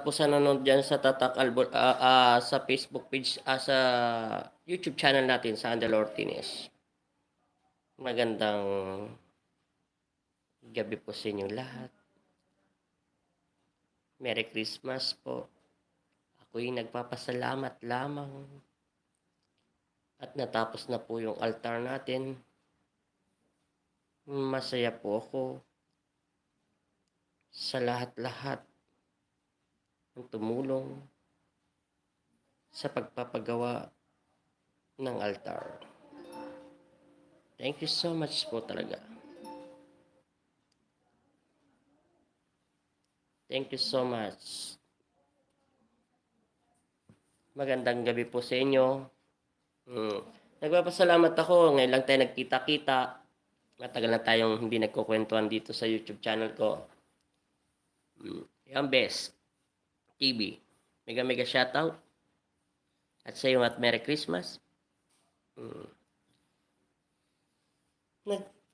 po sa nanonood diyan sa Tatak sa Facebook page, sa YouTube channel natin sa Andel Ortines. Magandang gabi po sa inyong lahat. Merry Christmas po. Ako'y nagpapasalamat lamang at natapos na po yung altar natin. Masaya po ako sa lahat-lahat ng tumulong sa pagpapagawa ng altar. Thank you so much po talaga. Thank you so much. Magandang gabi po sa inyo. Nagpapasalamat ako. Ngayon lang tayo nagkita-kita. Matagal na tayong hindi nagkukwentuhan dito sa YouTube channel ko. Yung Best TV. Mega shoutout. At sa iyo at Merry Christmas.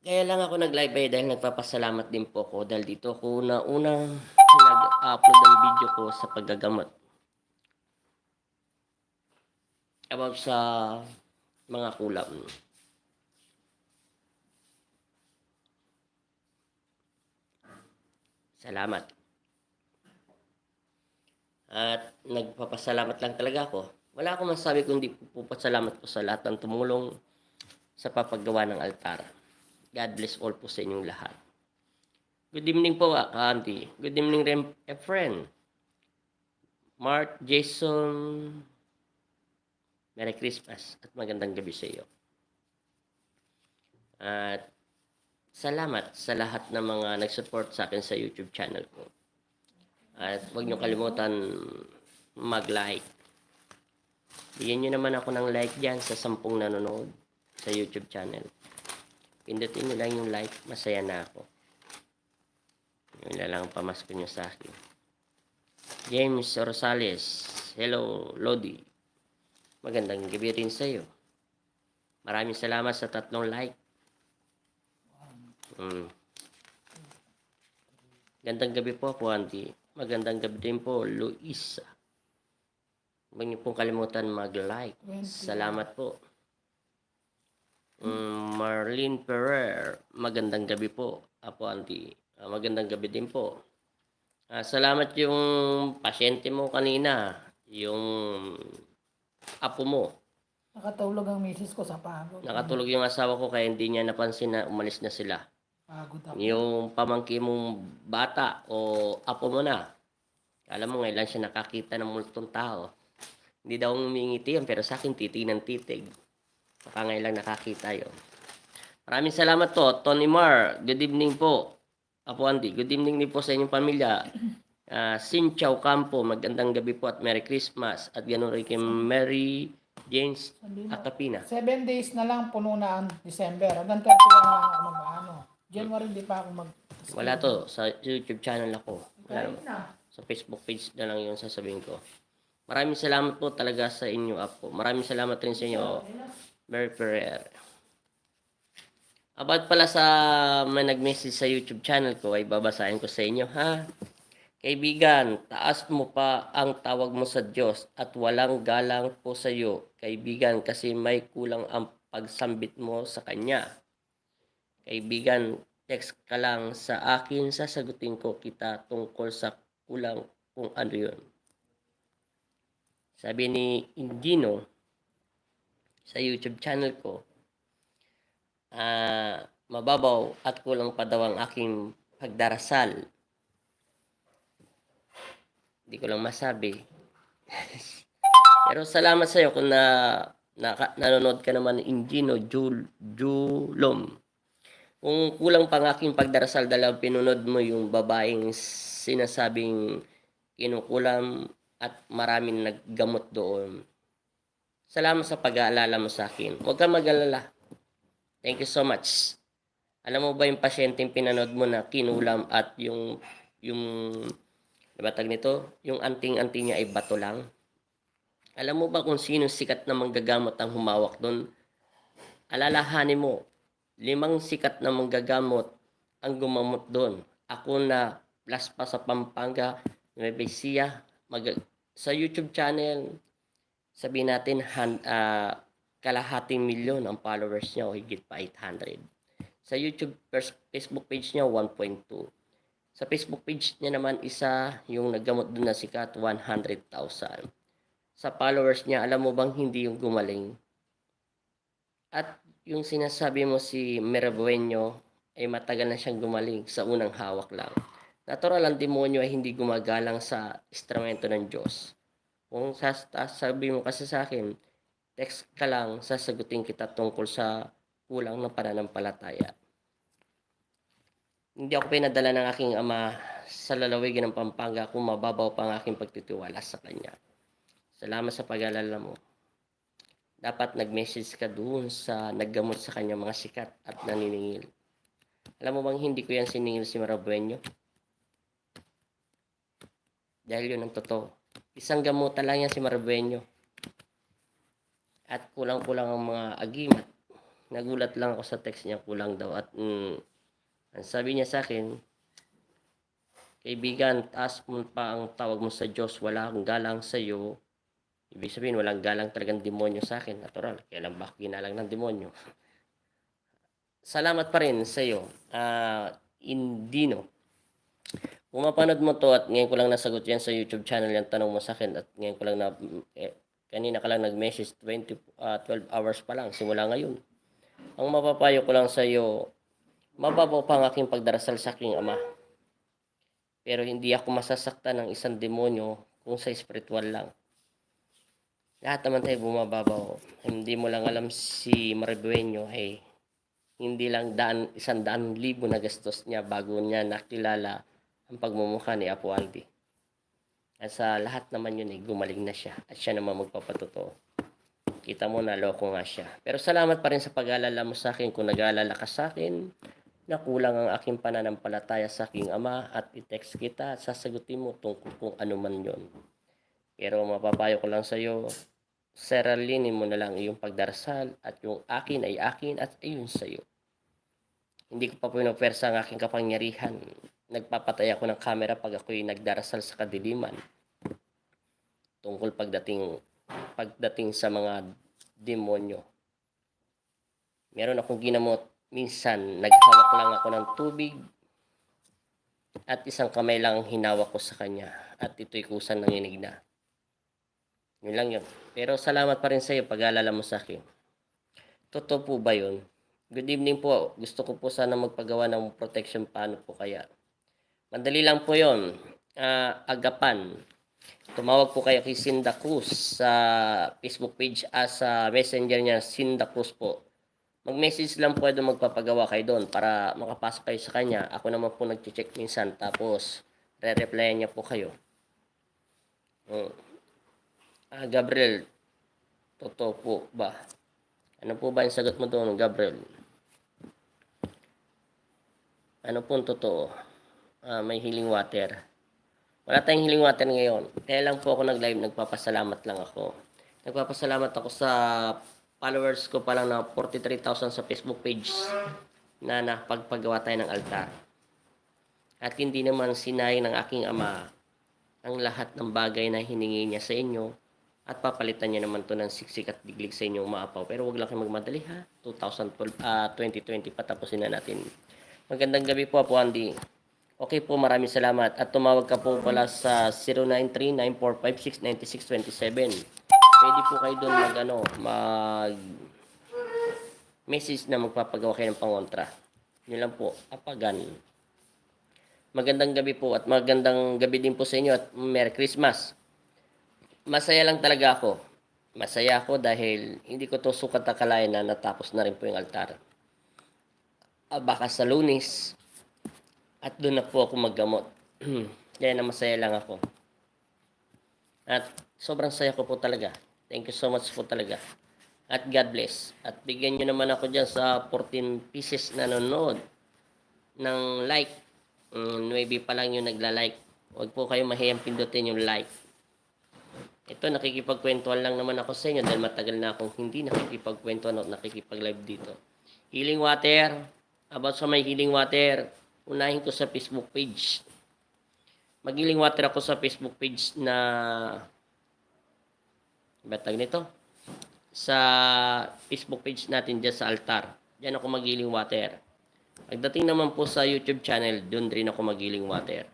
Kaya lang ako nag-live dahil nagpapasalamat din po ako dahil dito ako unang nag-upload ng video ko sa paggagamot. About sa mga kulam. Salamat. At nagpapasalamat lang talaga ako. Wala akong masabi kundi pupasalamat ko sa lahat ng tumulong sa papaggawa ng altar. God bless all po sa inyong lahat. Good evening po, Auntie. Good evening rin, friend. Mark, Jason, Merry Christmas at magandang gabi sa iyo. At salamat sa lahat ng mga nag-support sa akin sa YouTube channel ko. At huwag niyo kalimutan mag-like. Bigyan niyo naman ako ng like dyan sa 10 nanonood sa YouTube channel. Pindutin niyo lang yung like, masaya na ako. Yun na lang ang pamasko niyo sa akin. James Rosales, hello Lodi. Magandang gabi rin sa iyo. Maraming salamat sa 3 like. Gandang gabi po po, Auntie. Magandang gabi din po, Luisa. Huwag niyo pong kalimutan mag-like. Salamat po. Marlene Ferrer, magandang gabi po, Apo Auntie. Magandang gabi din po. Salamat yung pasyente mo kanina, yung apo mo. Nakatulog ang misis ko sa pagod. Nakatulog yung asawa ko kaya hindi niya napansin na umalis na sila. Pagod ako. Yung pamangkin mong bata o apo mo na. Alam mo, ngayon lang siya nakakita ng multong tao. Hindi daw umingiti yan, pero sa akin titig ng titig. Baka ngayon lang nakakita yun. Maraming salamat po, Tony Mar. Good evening po. Apo Andy, good evening din po sa inyong pamilya. Sinchaw Campo, magandang gabi po at Merry Christmas. At ganoon rin kay Mary James Atapina. 7 days na lang puno na ang December. Hanggang 31 lang ako mag-ano. January hindi pa ako mag... Wala to, sa YouTube channel ako. Kahit na. Sa Facebook page na lang yung sasabihin ko. Maraming salamat po talaga sa inyo, Apo. Maraming salamat rin sa inyo, Mary Ferrer. About pala sa may nag-message sa YouTube channel ko, ay babasahin ko sa inyo, ha? Kaibigan, taas mo pa ang tawag mo sa Diyos at walang galang po sa iyo, kaibigan, kasi may kulang ang pagsambit mo sa Kanya. Kaibigan, text ka lang sa akin, sasagutin ko kita tungkol sa kulang kung ano yun. Sabi ni Indino sa YouTube channel ko, mababaw at kulang pa daw ang aking pagdarasal. Hindi ko lang masabi. Pero salamat sa iyo kung nanonood ka naman ng Indino Julom. Kung kulang pa ang aking pagdarasal dahil pinunod mo yung babaeng sinasabing kinukulam at maraming naggamot doon. Salamat sa pag-aalala mo sa akin. Huwag kang mag-alala. Thank you so much. Alam mo ba yung pasyenteng pinanood mo na kinulam at yung batag nito, yung anting-anting niya ay bato lang? Alam mo ba kung sino sikat na manggagamot ang humawak doon? Alalahanin mo, 5 sikat na manggagamot ang gumamot doon. Ako na plus pa sa Pampanga, Nueva Ecija, sa YouTube channel, sabihin natin kalahating milyon ang followers niya o higit pa 800. Sa YouTube Facebook page niya 1.2. Sa Facebook page niya naman isa yung naggamot doon na sikat 100,000. Sa followers niya, alam mo bang hindi yung gumaling? At yung sinasabi mo si Mirabueno ay matagal na siyang gumaling sa unang hawak lang. Natural ang demonyo ay hindi gumagalang sa instrumento ng Diyos. Kung sabi mo kasi sa akin, text ka lang, sasagutin kita tungkol sa kulang ng pananampalataya. Hindi ako pinadala ng aking ama sa lalawigan ng Pampanga kung mababaw pa ang aking pagtitiwala sa kanya. Salamat sa pag-alala mo. Dapat nag-message ka doon sa naggamot sa kanya mga sikat at naniningil. Alam mo bang hindi ko yan siningil si Marabueno? Dahil yun ang totoo. Isang gamutan lang yan si Marabueno. At kulang-kulang ang mga agimat. Nagulat lang ako sa text niya, kulang daw. At ang sabi niya sa akin, kaibigan, taas mo pa ang tawag mo sa Diyos, wala akong galang sa iyo. Ibig sabihin, walang galang talagang demonyo sa akin. Natural, kailan ba ginalang ng demonyo? Salamat pa rin sa iyo, Indino. Kung mapanood mo to at ngayon ko lang nasagot yan sa YouTube channel yung tanong mo sa akin at ngayon ko lang kanina ka lang nag-message 12 hours pa lang simula ngayon. Ang mapapayo ko lang sa iyo, mababaw pa ang aking pagdarasal sa aking ama. Pero hindi ako masasaktan ng isang demonyo kung sa spiritual lang. Lahat naman tayo bumababaw. Hindi mo lang alam si Marabueno hindi lang 100,000 na gastos niya bago niya nakilala ang pagmumukha ni Apo Aldi. At sa lahat naman yun gumaling na siya at siya naman magpapatotoo. Kita mo na loko nga siya. Pero salamat pa rin sa pag-alala mo sa akin kung nag-aalala ka sa akin na kulang ang aking pananampalataya sa aking ama at i-text kita at sasagutin mo tungkol kung ano man yon. Pero mapapayo ko lang sa iyo, seralinin mo na lang iyong pagdarasal at yung akin ay akin at ayun sa iyo. Hindi ko pa pinupwersa ang aking kapangyarihan. Nagpapatay ako ng camera pag ako'y nagdarasal sa kadiliman. Tungkol pagdating sa mga demonyo. Meron akong ginamot. Minsan, naghawak lang ako ng tubig at isang kamay lang hinawak ko sa kanya at ito'y kusang nanginig na. Yun lang yun. Pero salamat pa rin sa iyo pag-alala mo sa akin. Totoo po ba yun? Good evening po. Gusto ko po sana magpagawa ng protection. Paano po kaya? Madali lang po yun. Agapan. Tumawag po kayo kay Cinda Cruz sa Facebook page sa messenger niya, Cinda Cruz po. Mag-message lang po doon, magpapagawa kayo doon para makapasok kayo sa kanya. Ako naman po nag-check minsan tapos re-replyan niya po kayo. Gabriel, totoo po ba? Ano po ba yung sagot mo doon, Gabriel? Ano po ang totoo? May healing water. Wala tayong healing water ngayon. Kaya lang po ako nag-live, nagpapasalamat lang ako. Nagpapasalamat ako sa followers ko pa lang na 43,000 sa Facebook page na napagpagawa tayo ng altar. At hindi naman sinayang ng aking ama ang lahat ng bagay na hiningi niya sa inyo at papalitan niya naman to ng siksik at diglig sa inyong maapaw. Pero wag lang kayo magmadali ha. 2020 patapusin na natin. Magandang gabi po, Apo Andy. Okay po, maraming salamat. At tumawag ka po pala sa 0939-456-9627. Pwede po kayo doon mag-message na magpapagawa kayo ng pangontra. Yun lang po, apagan. Magandang gabi po at magandang gabi din po sa inyo at Merry Christmas. Masaya lang talaga ako. Masaya ako dahil hindi ko to sukat akalain na natapos na rin po yung altar. Baka sa Lunes at doon na po ako maggamot. Kaya na masaya lang ako. At sobrang saya ko po talaga. Thank you so much po talaga. At God bless. At bigyan nyo naman ako dyan sa 14 pieces na nanonood ng like. 9 pa lang yung nagla-like. Huwag po kayo mahiyang pindutin yung like. Ito, nakikipagkwentuhan lang naman ako sa inyo dahil matagal na akong hindi nakikipagkwentuhan at nakikipag-live dito. Healing water. About sa may healing water, unahin ko sa Facebook page. Magiling water ako sa Facebook page na batag nito. Sa Facebook page natin dyan sa altar. Diyan ako magiling water. Pagdating naman po sa YouTube channel, doon rin ako magiling water.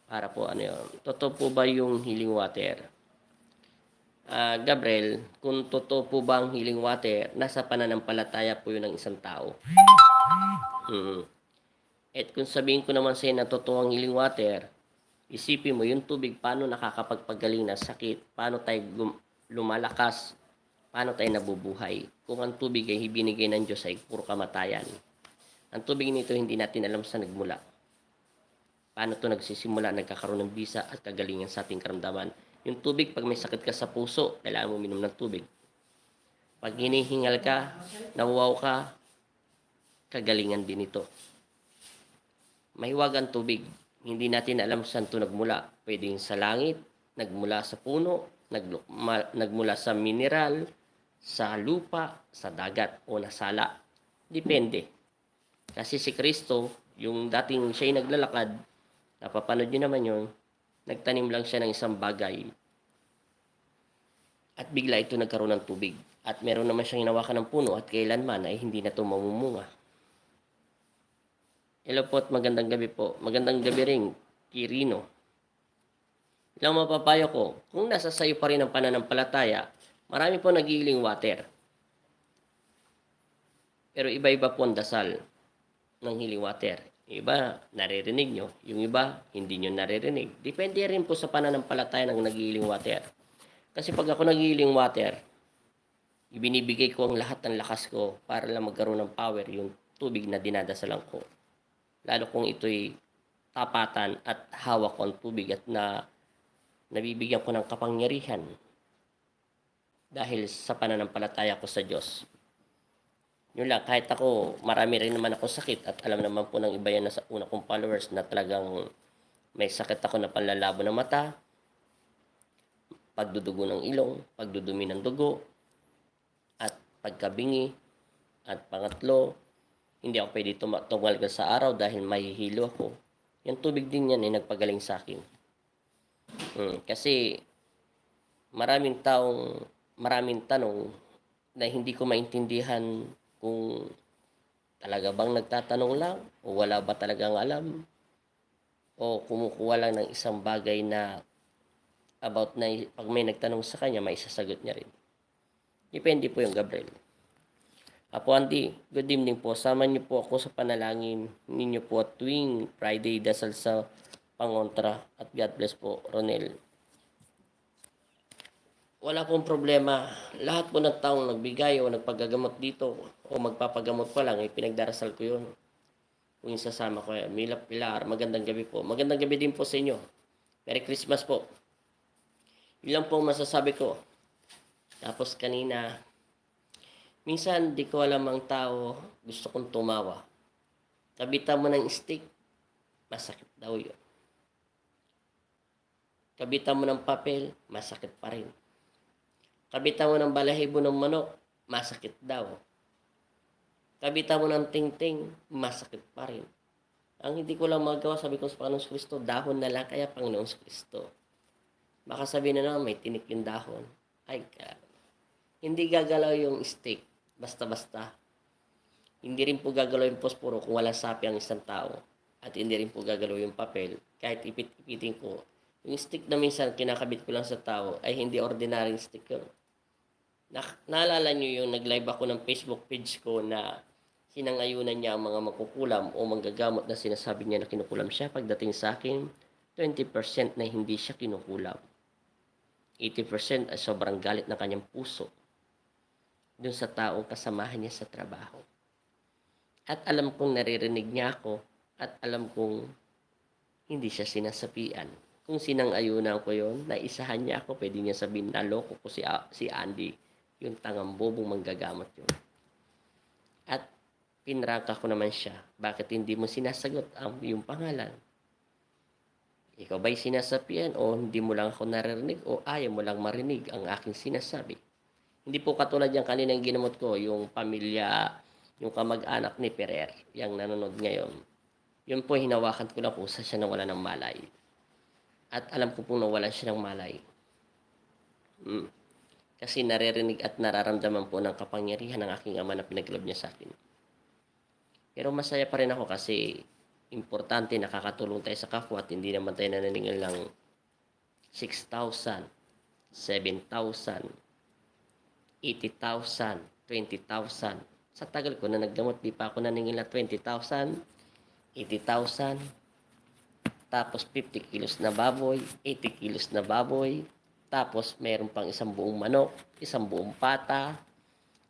Para po ano yun. Totoo po ba yung healing water? Gabriel, kung totoo po ba ang healing water, nasa pananampalataya po yun ng isang tao. At kung sabihin ko naman sa'yo na totoo ang healing water, isipin mo yung tubig, paano nakakapagpagaling ng sakit, paano tayo lumalakas, paano tayo nabubuhay. Kung ang tubig ay ibinigay ng Diyos ay puro kamatayan. Ang tubig nito hindi natin alam saan nagmula. Paano ito nagsisimula, nagkakaroon ng bisa at kagalingan sa ating karamdaman. Yung tubig, pag may sakit ka sa puso, kailangan mo minom ng tubig. Pag hinihingal ka, nawaw ka, kagalingan din ito. Mahiwag ang tubig. Hindi natin alam saan ito nagmula. Pwedeng sa langit, nagmula sa puno, nagmula sa mineral, sa lupa, sa dagat, o nasala. Depende. Kasi si Kristo, yung dating siya'y naglalakad, napapanood nyo naman yun, nagtanim lang siya ng isang bagay. At bigla ito nagkaroon ng tubig. At meron naman siyang hinawakan ng puno at kailanman ay hindi na ito mamumunga. Hello po at magandang gabi po. Magandang gabi rin, Kirino. Ilang mapapayo ko, kung nasa sayo pa rin ang pananampalataya, marami po nag-healing water. Pero iba-iba po ang dasal ng healing water. Yung iba, naririnig nyo. Yung iba, hindi nyo naririnig. Depende rin po sa pananampalataya ng nag-healing water. Kasi pag ako nag-healing water, ibinibigay ko ang lahat ng lakas ko para lang magkaroon ng power yung tubig na dinadasalan ko. Lalo kung ito'y tapatan at hawak ko ang tubig at nabibigyan ko ng kapangyarihan dahil sa pananampalataya ko sa Diyos. Yun lang, kahit ako, marami rin naman ako sakit at alam naman po ng iba yan na sa una kong followers na talagang may sakit ako na panlalabo ng mata, pagdudugo ng ilong, pagdudumi ng dugo, at pagkabingi, at pangatlo, hindi ako pwede tumalgal sa araw dahil mahihilo ako. Yung tubig din yan ay nagpagaling sa akin. Kasi maraming tanong na hindi ko maintindihan kung talaga bang nagtatanong lang o wala ba talagang alam o kumukuha lang ng isang bagay na about na pag may nagtanong sa kanya, may isasagot niya rin. Depende po yung Gabriel. Apo Andy, good evening po. Sama niyo po ako sa panalangin ninyo po tuwing Friday dasal sa pangontra at God bless po, Ronel. Wala pong problema. Lahat po ng taong nagbigay o nagpagagamot dito o magpapagamot pa lang, pinagdarasal ko yun. Kung sasama ko yan. Mila Pilar, magandang gabi po. Magandang gabi din po sa inyo. Merry Christmas po. Yun lang po masasabi ko. Tapos kanina, minsan di ko alam ang tao, gusto kong tumawa. Kabitan mo ng stick, masakit daw yun. Kabitan mo ng papel, masakit pa rin. Kabitan mo ng balahibo ng manok, masakit daw. Kabitan mo ng tingting, masakit pa rin. Ang hindi ko lang magawa, sabi ko sa Panginoon Kristo, dahon na lang kaya Panginoon Kristo. Baka sabihin na naman, may tinik yung dahon. Ay, hindi gagalaw yung stick, basta-basta. Hindi rin po gagalaw yung posporo kung walang sapi ang isang tao. At hindi rin po gagalaw yung papel. Kahit ipit-ipitin ko, yung stick na minsan kinakabit ko lang sa tao ay hindi ordinaryong stick yun. Naalala nyo yung nag-live ako ng Facebook page ko na sinangayunan niya ang mga makukulam o manggagamot na sinasabi niya na kinukulam siya. Pagdating sa akin, 20% na hindi siya kinukulam. 80% ay sobrang galit ng kanyang puso dun sa taong kasamahan niya sa trabaho. At alam kong naririnig niya ako at alam kong hindi siya sinasapian. Kung sinang-ayunan ko yon, naisahan niya ako, pwede niya sabihin, naloko ko si Andy, yung tangang bobong manggagamot yun. At pinrangka ko naman siya, bakit hindi mo sinasagot ang yung pangalan? Ikaw ba'y sinasapian o hindi mo lang ako naririnig o ayaw mo lang marinig ang aking sinasabi? Hindi po katulad yung kaninang ginamot ko, yung pamilya, yung kamag-anak ni Ferrer, yung nanonood ngayon. Yun po hinawakan ko lang kung sa siya nawala ng malay. At alam ko pong nawalan siya ng malay. Kasi naririnig at nararamdaman po ng kapangyarihan ng aking ama na pinagloob niya sa akin. Pero masaya pa rin ako kasi importante nakakatulong tayo sa kapwa at hindi naman tayo nananingil ng 6,000, 7,000, 80,000, 20,000. Sa tagal ko na nagdamot, di pa ako naningil na 20,000, 80,000, tapos 50 kilos na baboy, 80 kilos na baboy, tapos meron pang isang buong manok, isang buong pata,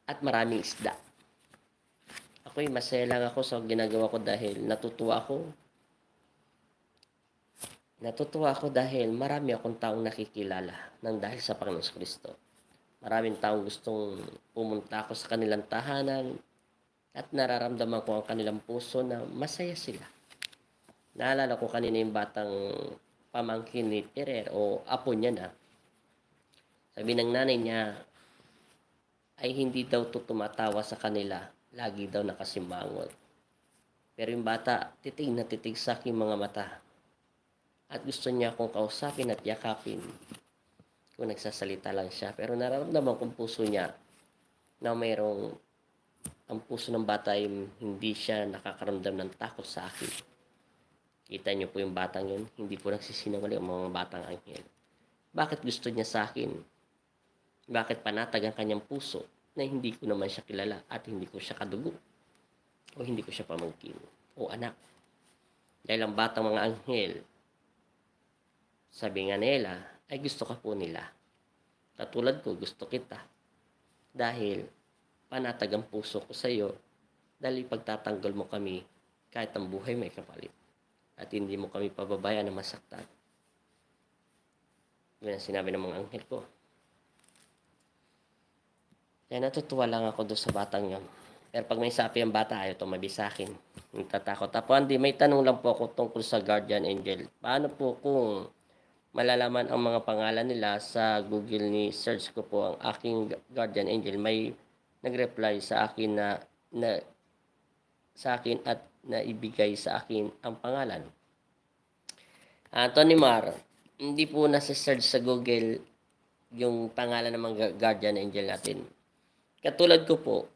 at maraming isda. Ako'y masaya lang ako sa ginagawa ko dahil natutuwa ako. Natutuwa ako dahil marami akong taong nakikilala ng dahil sa Panginoon Kristo. Maraming taong gustong pumunta ako sa kanilang tahanan at nararamdaman ko ang kanilang puso na masaya sila. Naalala ko kanina yung batang pamangkin ni Terer o apo niya na. Sabi ng nanay niya ay hindi daw tumatawa sa kanila. Lagi daw nakasimangot. Pero yung bata, titig na titig sa aking mga mata. At gusto niya akong kausapin at yakapin. Kung nagsasalita lang siya. Pero nararamdaman kong puso niya na mayroong ang puso ng bata ay hindi siya nakakaramdam ng takot sa akin. Kita niyo po yung batang yun. Hindi po nagsisinungaling ang mga batang anghel. Bakit gusto niya sa akin? Bakit panatag ang kanyang puso na hindi ko naman siya kilala at hindi ko siya kadugo o hindi ko siya pamangkin o anak? Dahil ang batang mga anghel, sabi nga nila, ay gusto ka po nila. Katulad ko, gusto kita. Dahil panatag ang puso ko sa iyo dahil pagtatanggol mo kami kahit ang buhay may kapalit at hindi mo kami pababayaan na masaktan. Yan ang sinabi ng mga anghel ko. Kaya natutuwa lang ako doon sa batang yun. Pero pag may sapi ang bata, ayaw tumabi sa akin. Nagtatakot. Apo, Andy, may tanong lang po ako tungkol sa guardian angel. Paano po kung malalaman ang mga pangalan nila sa Google ni search ko po ang aking guardian angel? May nag-reply sa akin sa akin at naibigay sa akin ang pangalan. Tony Mar, hindi po nasa-search sa Google yung pangalan ng mga guardian angel natin. Katulad ko po,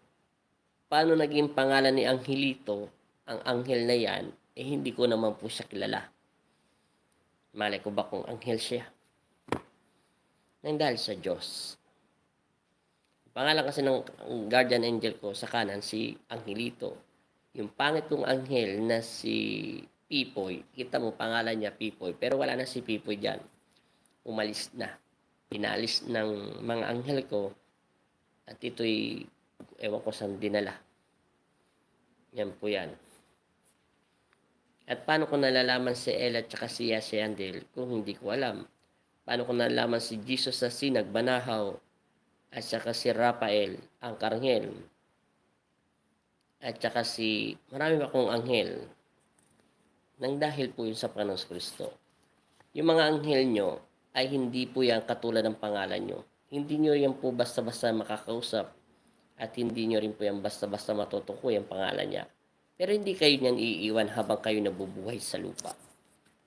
paano naging pangalan ni Angelito, ang anghel na yan, hindi ko naman po siya kilala. Malay ko ba kung anghel siya? Nang dahil sa Diyos. Pangalan kasi ng guardian angel ko sa kanan, si Angelito. Yung pangit kong anghel na si Pipoy, kita mo pangalan niya Pipoy, pero wala na si Pipoy dyan. Umalis na. Pinalis ng mga anghel ko. At ito'y, ewan ko saan dinala. Yan po yan. At paano ko nalalaman si Ella at saka si Andel kung hindi ko alam? Paano ko nalalaman si Jesus sa Sinag, Banahaw, at saka si Rafael, ang Karngel, at saka si, marami akong anghel, nang dahil po yun sa Panginoon Kristo. Yung mga anghel nyo ay hindi po yan katulad ng pangalan nyo. Hindi nyo yan po basta-basta makakausap at hindi nyo rin po yan basta-basta matutukoy ang pangalan niya. Pero hindi kayo niyan iiwan habang kayo nabubuhay sa lupa.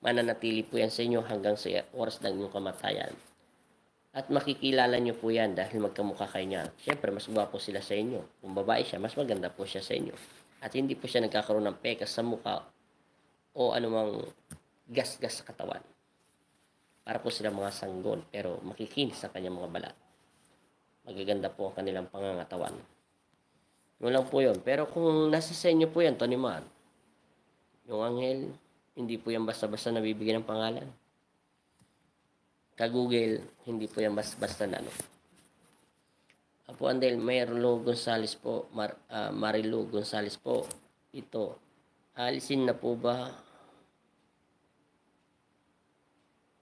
Mananatili po yan sa inyo hanggang sa oras ng inyong kamatayan. At makikilala nyo po yan dahil magkamukha kayo niya. Siyempre, mas gwapo sila sa inyo. Kung babae siya, mas maganda po siya sa inyo. At hindi po siya nagkakaroon ng pekas sa mukha o anumang gas-gas sa katawan. Para po sila mga sanggol, pero makikinis sa kanyang mga balat. Magaganda po ang kanilang pangangatawan. Yun lang po yun. Pero kung nasa sa inyo po yan, Tony Man, yung anghel, hindi po yan basta-basta nabibigyan ng pangalan. Ka-Google, hindi po yan basta-basta na ano. Apo Andel, Marilu Gonzales po, Marilu Gonzales po, ito, alisin na po ba?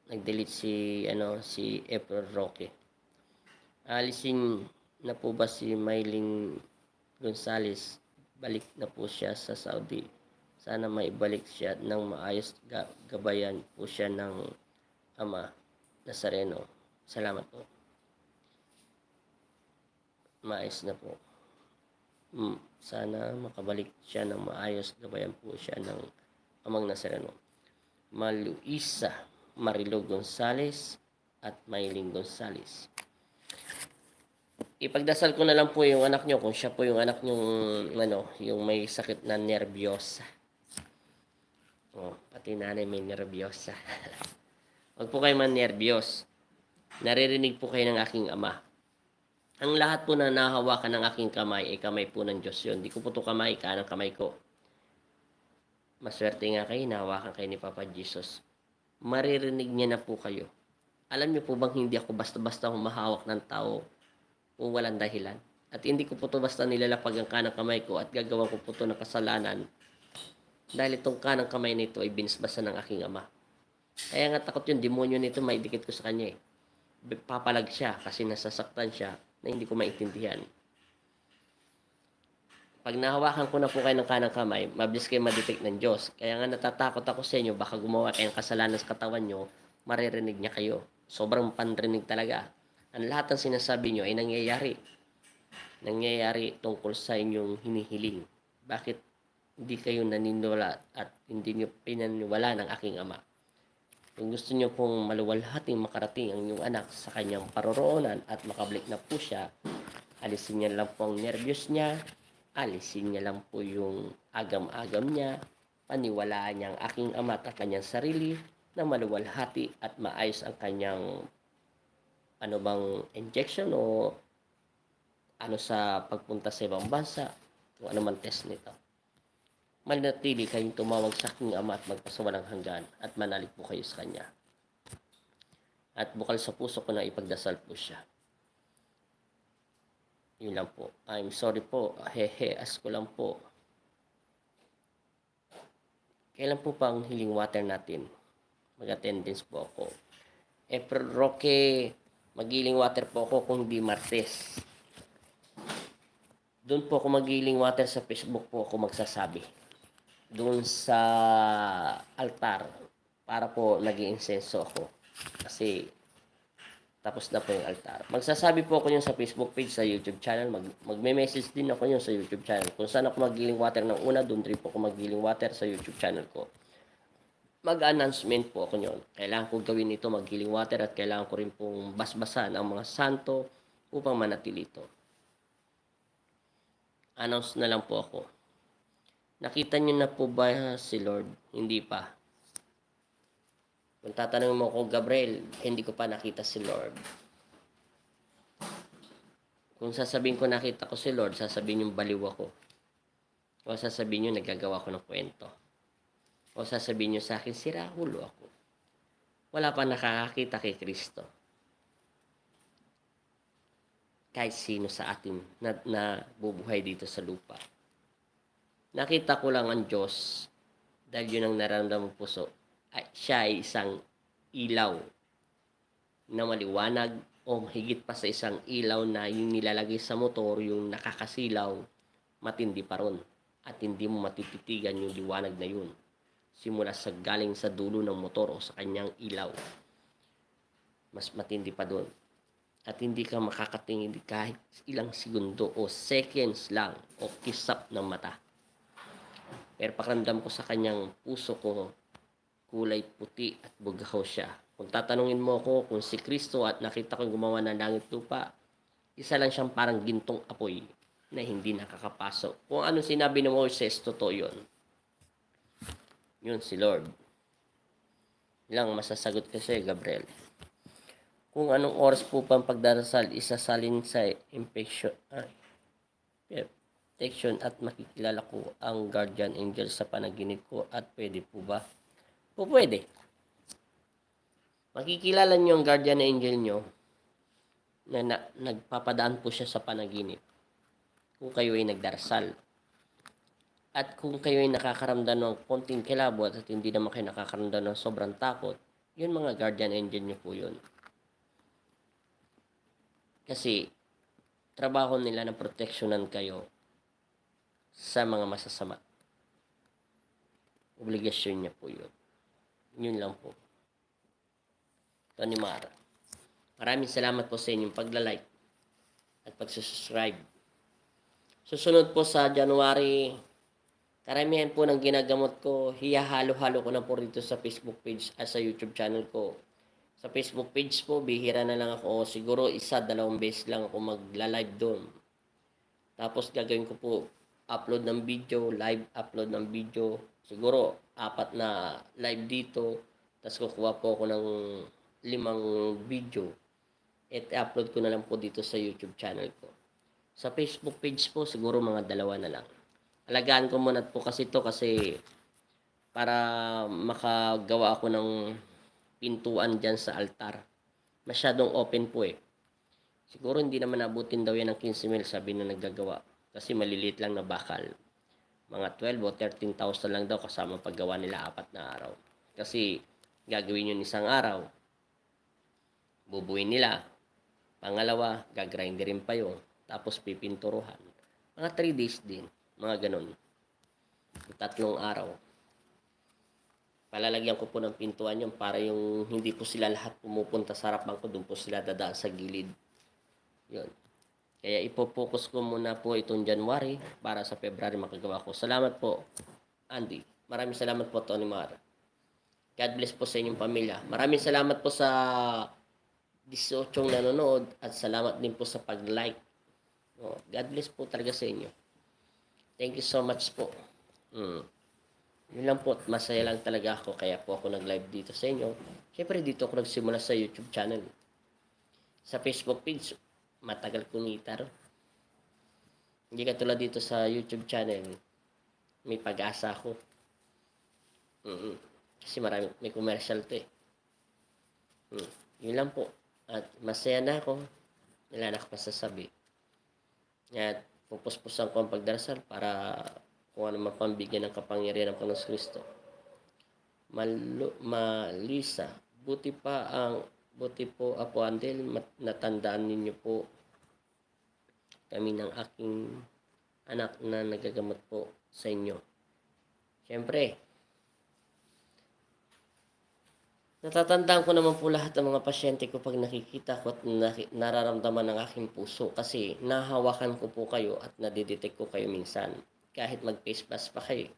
Nag-delete si April Roque. Alisin na po ba si Mylene Gonzales? Balik na po siya sa Saudi. Sana maibalik siya ng maayos, gabayan po siya ng Ama Nazareno. Salamat po. Maayos na po. Sana makabalik siya ng maayos, gabayan po siya ng Amang Nazareno. Maluisa Marilo Gonzales at Mailing Gonzales. Ipagdasal ko na lang po yung anak nyo kung siya po yung anak nyong yung may sakit na nervyosa. Pati nanay may nervyosa. Huwag po kayo man-nervyos. Naririnig po kayo ng aking ama. Ang lahat po na nahawakan ng aking kamay ay kamay po ng Diyos yun. Hindi ko po ito kamay, kanang kamay ko. Maswerte nga kayo, nahawakan kayo ni Papa Jesus. Maririnig niya na po kayo. Alam niyo po bang hindi ako basta-basta humahawak ng tao kung walang dahilan? At hindi ko po ito basta nilalapag ang kanang kamay ko at gagawa ko po ito ng kasalanan. Dahil itong kanang kamay nito ay binisbasa ng aking ama. Kaya nga takot yung demonyo nito, maidikit ko sa kanya eh. Papalag siya kasi nasasaktan siya na hindi ko maintindihan. Pag nahawakan ko na po kayo ng kanang kamay, mabilis kayo madetect ng Diyos. Kaya nga natatakot ako sa inyo, baka gumawa kayo ng kasalanan sa katawan nyo, maririnig niya kayo. Sobrang panrinig talaga. Ang lahat ng sinasabi nyo ay nangyayari. Nangyayari tungkol sa inyong hinihiling. Bakit hindi kayo naniniwala at hindi nyo pinaniwala ng aking ama? Kung gusto nyo pong maluwalhating makarating ang inyong anak sa kanyang paroroonan at makabalik na po siya, alisin niya lang po ang nervyos niya, alisin niya lang po yung agam-agam niya, paniwalaan niya ang aking ama at kanyang sarili na maluwalhati at maayos ang kanyang injection o sa pagpunta sa ibang bansa, kung ano man test nito. Manatili kayong tumawag sa aking ama at magpasawalang hanggan at manalig po kayo sa kanya. At bukal sa puso ko na ipagdasal po siya. Yun lang po. I'm sorry po. As ko lang po. Kailan po pa ang healing water natin? Mag-attendance po ako. April Roque, mag-healing water po ako kung di Martes. Doon po ako mag-healing water sa Facebook po ako magsasabi. Doon sa altar para po nag-iinsenso ako. Kasi tapos na po yung altar. Magsasabi po ako yun sa Facebook page, sa YouTube channel. Magme-message din ako yun sa YouTube channel. Kung saan ako mag-healing water ng una, doon rin po ako mag-healing water sa YouTube channel ko. Mag-announcement po ako yun. Kailangan ko gawin ito, mag-healing water, at kailangan ko rin pong basbasan ang mga santo upang manatili ito. Announce na lang po ako. Nakita niyo na po ba si Lord? Hindi pa. Kung tatanungin mo ako, Gabriel, hindi ko pa nakita si Lord. Kung sasabihin ko nakita ko si Lord, sasabihin yung baliw ako. O sasabihin nyo nagagawa ko ng kwento. O sasabihin nyo sa akin, sirahulo ako. Wala pa nakakakita kay Kristo. Kahit sino sa atin na bubuhay dito sa lupa. Nakita ko lang ang Diyos dahil yun ang nararamdaman puso. Siya ay isang ilaw na maliwanag o higit pa sa isang ilaw na yung nilalagay sa motor, yung nakakasilaw, matindi pa ron. At hindi mo matititigan yung liwanag na yun. Simula sa galing sa dulo ng motor o sa kanyang ilaw. Mas matindi pa doon. At hindi ka makakatingin kahit ilang segundo o seconds lang o kisap ng mata. Pero pakiramdam ko sa kanyang puso ko, kulay puti at bugaw siya. Kung tatanungin mo ako kung si Kristo at nakita ko gumawa ng langit lupa, isa lang siyang parang gintong apoy na hindi nakakapasok. Kung ano sinabi ng Moses, totoo yun. Yun si Lord. Ilang masasagot kasi, Gabriel. Kung anong oras po pang pagdarasal, isasalin sa protection at makikilala ko ang guardian angel sa panaginip ko at pwede po ba? Po pwede. Makikilala nyo ang guardian angel nyo na nagpapadaan po siya sa panaginip kung kayo ay nagdarasal. At kung kayo ay nakakaramdam ng konting kilabot at hindi naman kayo nakakaramdam ng sobrang takot, yun mga guardian angel nyo po yun. Kasi trabaho nila na proteksyonan kayo sa mga masasama. Obligasyon niya po yun. Yun lang po. Tony Mara. Maraming salamat po sa inyong pagla-like at pagsusubscribe. Susunod po sa January Karamihan po ng ginagamot ko, hiyahalo-halo ko na po rito sa Facebook page at sa YouTube channel ko. Sa Facebook page po, bihira na lang ako. O siguro isa, dalawang beses lang ako magla-live doon. Tapos gagawin ko po, upload ng video, live upload ng video. Siguro, 4 na live dito. Tapos kukuha po ako ng 5 video. At upload ko na lang po dito sa YouTube channel ko. Sa Facebook page po, siguro mga 2 na lang. Alagaan ko muna po kasi ito kasi para makagawa ako ng pintuan dyan sa altar. Masyadong open po eh. Siguro hindi naman abutin daw yan ng 15 mil, sabi na naggagawa. Kasi maliliit lang na bakal. Mga 12 o 13,000 lang daw kasama paggawa nila 4 na araw. Kasi gagawin yun isang araw. Bubuin nila. Pangalawa, gagrinderin pa yun. Tapos pipinturuhan. Mga 3 days din. Mga ganun. 3 araw. Palalagyan ko po ng pintuan yun para yung hindi po sila lahat pumupunta sa harapan ko, doon po sila dadaan sa gilid. Yun. Kaya ipopokus ko muna po itong January para sa February makagawa ko. Salamat po, Andy. Maraming salamat po, Tony Mar. God bless po sa inyong pamilya. Maraming salamat po sa 18 nanonood at salamat din po sa pag-like. God bless po talaga sa inyo. Thank you so much po. Yun lang po, masaya lang talaga ako kaya po ako nag-live dito sa inyo. Siyempre dito ako nagsimula sa YouTube channel. Sa Facebook page, matagal kumita ro. Hindi katulad dito sa YouTube channel, may pag-asa ako. Kasi may commercial to eh. Yun lang po. At masaya na ako. Wala na ako masasabi. At pupuspusan ko ang pagdarasal para kung ano man pambigyan ng kapangyarihan ng Panginoon Kristo. Malisa, buti po Apo Andel, natandaan ninyo po kami ng aking anak na nagagamot po sa inyo. Siyempre, natatandaan ko naman po lahat ng mga pasyente ko pag nakikita ko at nararamdaman ng aking puso kasi nahawakan ko po kayo at nadidetect ko kayo minsan. Kahit mag-face mask pa kayo.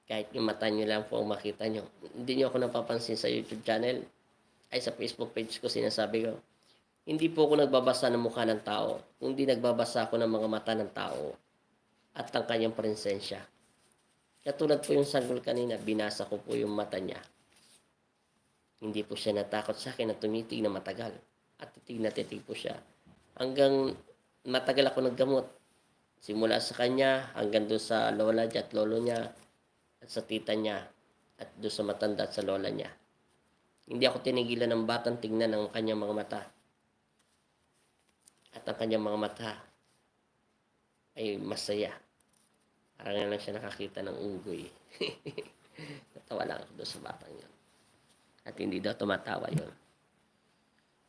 Kahit yung mata nyo lang po ang makita nyo. Hindi nyo ako napapansin sa YouTube channel. Ay sa Facebook page ko sinasabi ko. Hindi po ako nagbabasa ng mukha ng tao. Kundi nagbabasa ako ng mga mata ng tao. At ang kanyang presensya. Katulad po yung sanggol kanina, binasa ko po yung mata niya. Hindi po siya natakot sa akin na tumitig na matagal. At titig na titig po siya. Hanggang matagal ako naggamot. Simula sa kanya hanggang doon sa lola niya at lolo niya at sa tita niya at doon sa matanda at sa lola niya. Hindi ako tinigilan ng batang tingnan ng kanyang mga mata. At ang kanyang mga mata ay masaya. Parang nga lang siya nakakita ng unggoy. Natawa lang ako doon sa batang yun. At hindi daw tumatawa yun.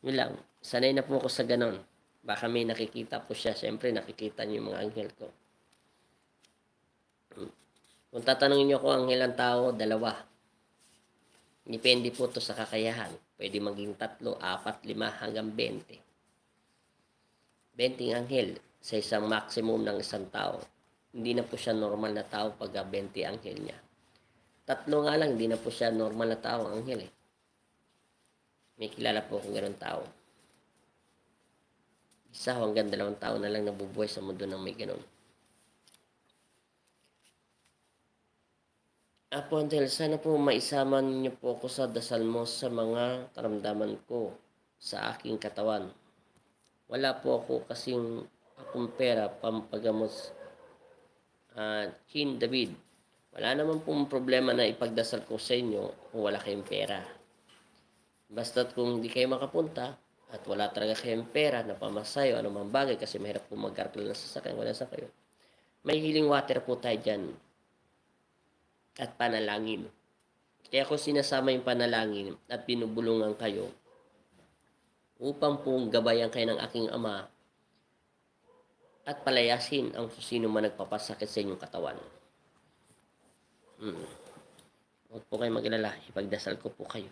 Yun lang. Sanay na po ako sa ganon. Baka may nakikita po siya. Siyempre, nakikita niyo yung mga anghel ko. Kung tatanungin niyo ako, anghel ang tao, 2. Depende po to sa kakayahan. Pwede maging 3, 4, 5, hanggang 20. 20 anghel sa isang maximum ng isang tao. Hindi na po siya normal na tao pag 20 anghel niya. 3 nga lang, hindi na po siya normal na tao, anghel eh. May kilala po akong ganun tao. Isa hanggang 2 taon na lang nabubuhay sa mundo ng may ganun. Apo Angel, sana po maisama niyo po ako sa dasal mo sa mga karamdaman ko sa aking katawan. Wala po ako kasing akong pera pampagamot. Chin David, wala naman pong problema na ipagdasal ko sa inyo kung wala kayong pera. Basta't kung hindi kayo makapunta, at wala talaga kayong pera na pamasayo, anumang bagay kasi mahirap po mag-gargle ng sasakyan, wala sa kayo. May healing water po tayo dyan. At panalangin. Kaya kung sinasama yung panalangin at binubulungan kayo, upang pong gabayan kayo ng aking Ama at palayasin ang sino man nagpapasakit sa inyong katawan. Huwag po kayo mag-alala, ipagdasal ko po kayo.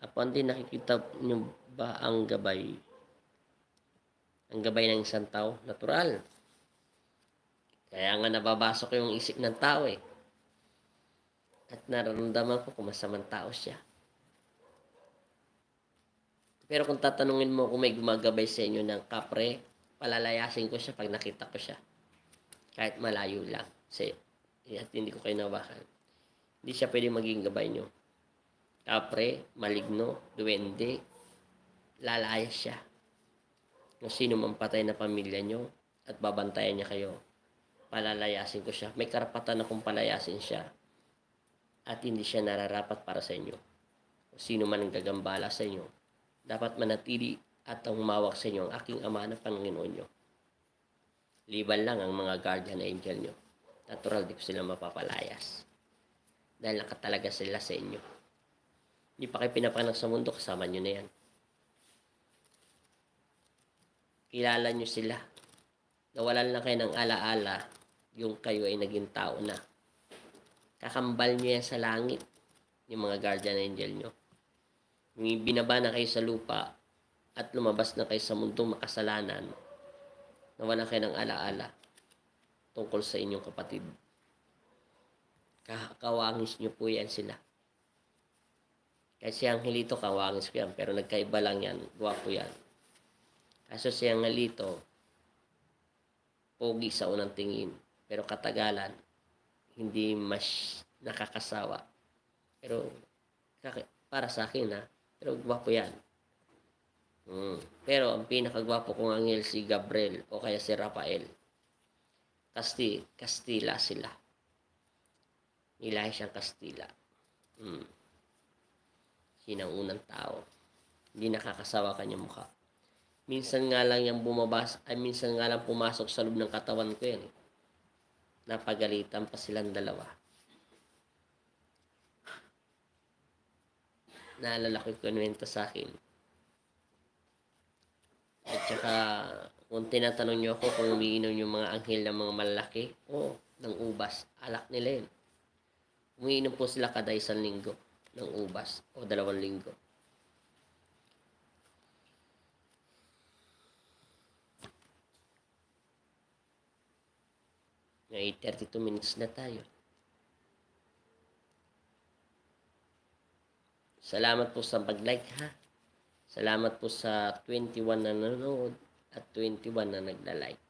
Upon din nakikita nyo ba ang gabay? Ang gabay ng isang tao? Natural. Kaya nga nababasok ko yung isip ng tao eh. At nararamdaman ko kung masamang tao siya. Pero kung tatanungin mo kung may gumagabay sa inyo ng kapre, palalayasin ko siya pag nakita ko siya. Kahit malayo lang. At hindi ko kayo nawakan. Hindi siya pwede maging gabay nyo. Kapre, maligno, duwende, lalayas siya. Kung sino man patay na pamilya nyo at babantayan niya kayo, palalayasin ko siya. May karapatan akong palayasin siya. At hindi siya nararapat para sa inyo. Kung sino man ang gagambala sa inyo, dapat manatili at ang humawak sa inyo ang aking ama na Panginoon nyo. Liban lang ang mga guardian angel nyo. Natural, di ko sila mapapalayas. Dahil nakatalaga sila sa inyo. Hindi pa kayo pinapanak sa mundo, kasama nyo na yan. Kilala nyo sila. Nawalan lang kayo ng alaala, yung kayo ay naging tao na. Kakambal nyo yan sa langit, yung mga guardian angel nyo. Yung binaba na kayo sa lupa at lumabas na kayo sa mundong makasalanan, nawalan kayo ng alaala tungkol sa inyong kapatid. Kawangis nyo po yan sila. Kasi ang Angelito, kawangis ko yan, pero nagkaiba lang yan, gwapo yan. Kaso si Angelito, pogi sa unang tingin, pero katagalan, hindi mas nakakasawa. Pero para sa akin pero gwapo yan. Pero ang pinakagwapo kong anghel si Gabriel o kaya si Rafael. Kastila sila. Nilahi siyang Kastila. Sinang unang tao. Hindi nakakasawa kanyang mukha. Minsan nga lang minsan nga lang pumasok sa loob ng katawan ko yan. Napagalitan pa silang dalawa. Naalala ko yung kwento sa akin. At saka, kung tinatanong nyo ako kung umiinom yung mga anghel ng mga malaki, ng ubas, alak nila yun. Umiinom po sila kada 1 linggo ng ubas o 2 linggo. May 32 minutes na tayo. Salamat po sa pag-like ha. Salamat po sa 21 na nanonood at 21 na nagla-like.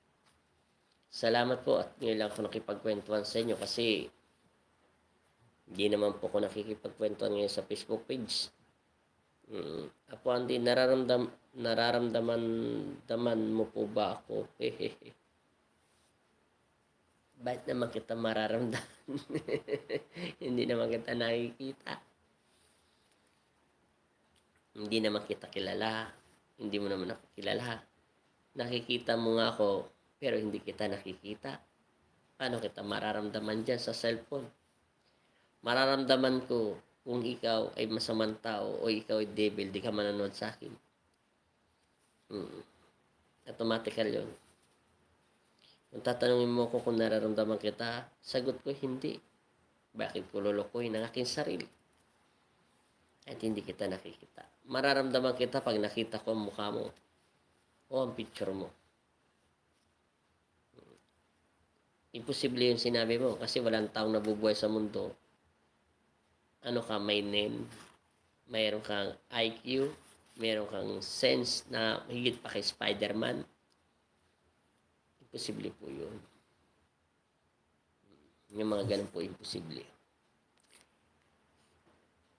Salamat po at ngayon lang ako nakipagkwentuhan sa inyo kasi hindi naman po ako nakikipagkwentuhan ngayon sa Facebook page. Apo Andy, nararamdaman mo po ba ako? Bakit naman kita mararamdaman? Hindi naman kita nakikita. Hindi naman kita kilala. Hindi mo naman ako kilala. Nakikita mo nga ako, pero hindi kita nakikita. Paano kita mararamdaman dyan sa cellphone? Mararamdaman ko kung ikaw ay masamang tao o ikaw ay devil, di ka manonood sa akin. Automatical yun. Kung tatanungin mo ko kung nararamdaman kita, sagot ko hindi. Bakit ko lulukuhin ang aking sarili? At hindi kita nakikita. Mararamdaman kita pag nakita ko ang mukha mo o ang picture mo. Imposible yung sinabi mo kasi walang taong nabubuhay sa mundo. Ano ka, may name, mayroon kang IQ, mayroon kang sense na higit pa kay Spider-Man. Imposible po yun. Yung mga ganun po, imposible.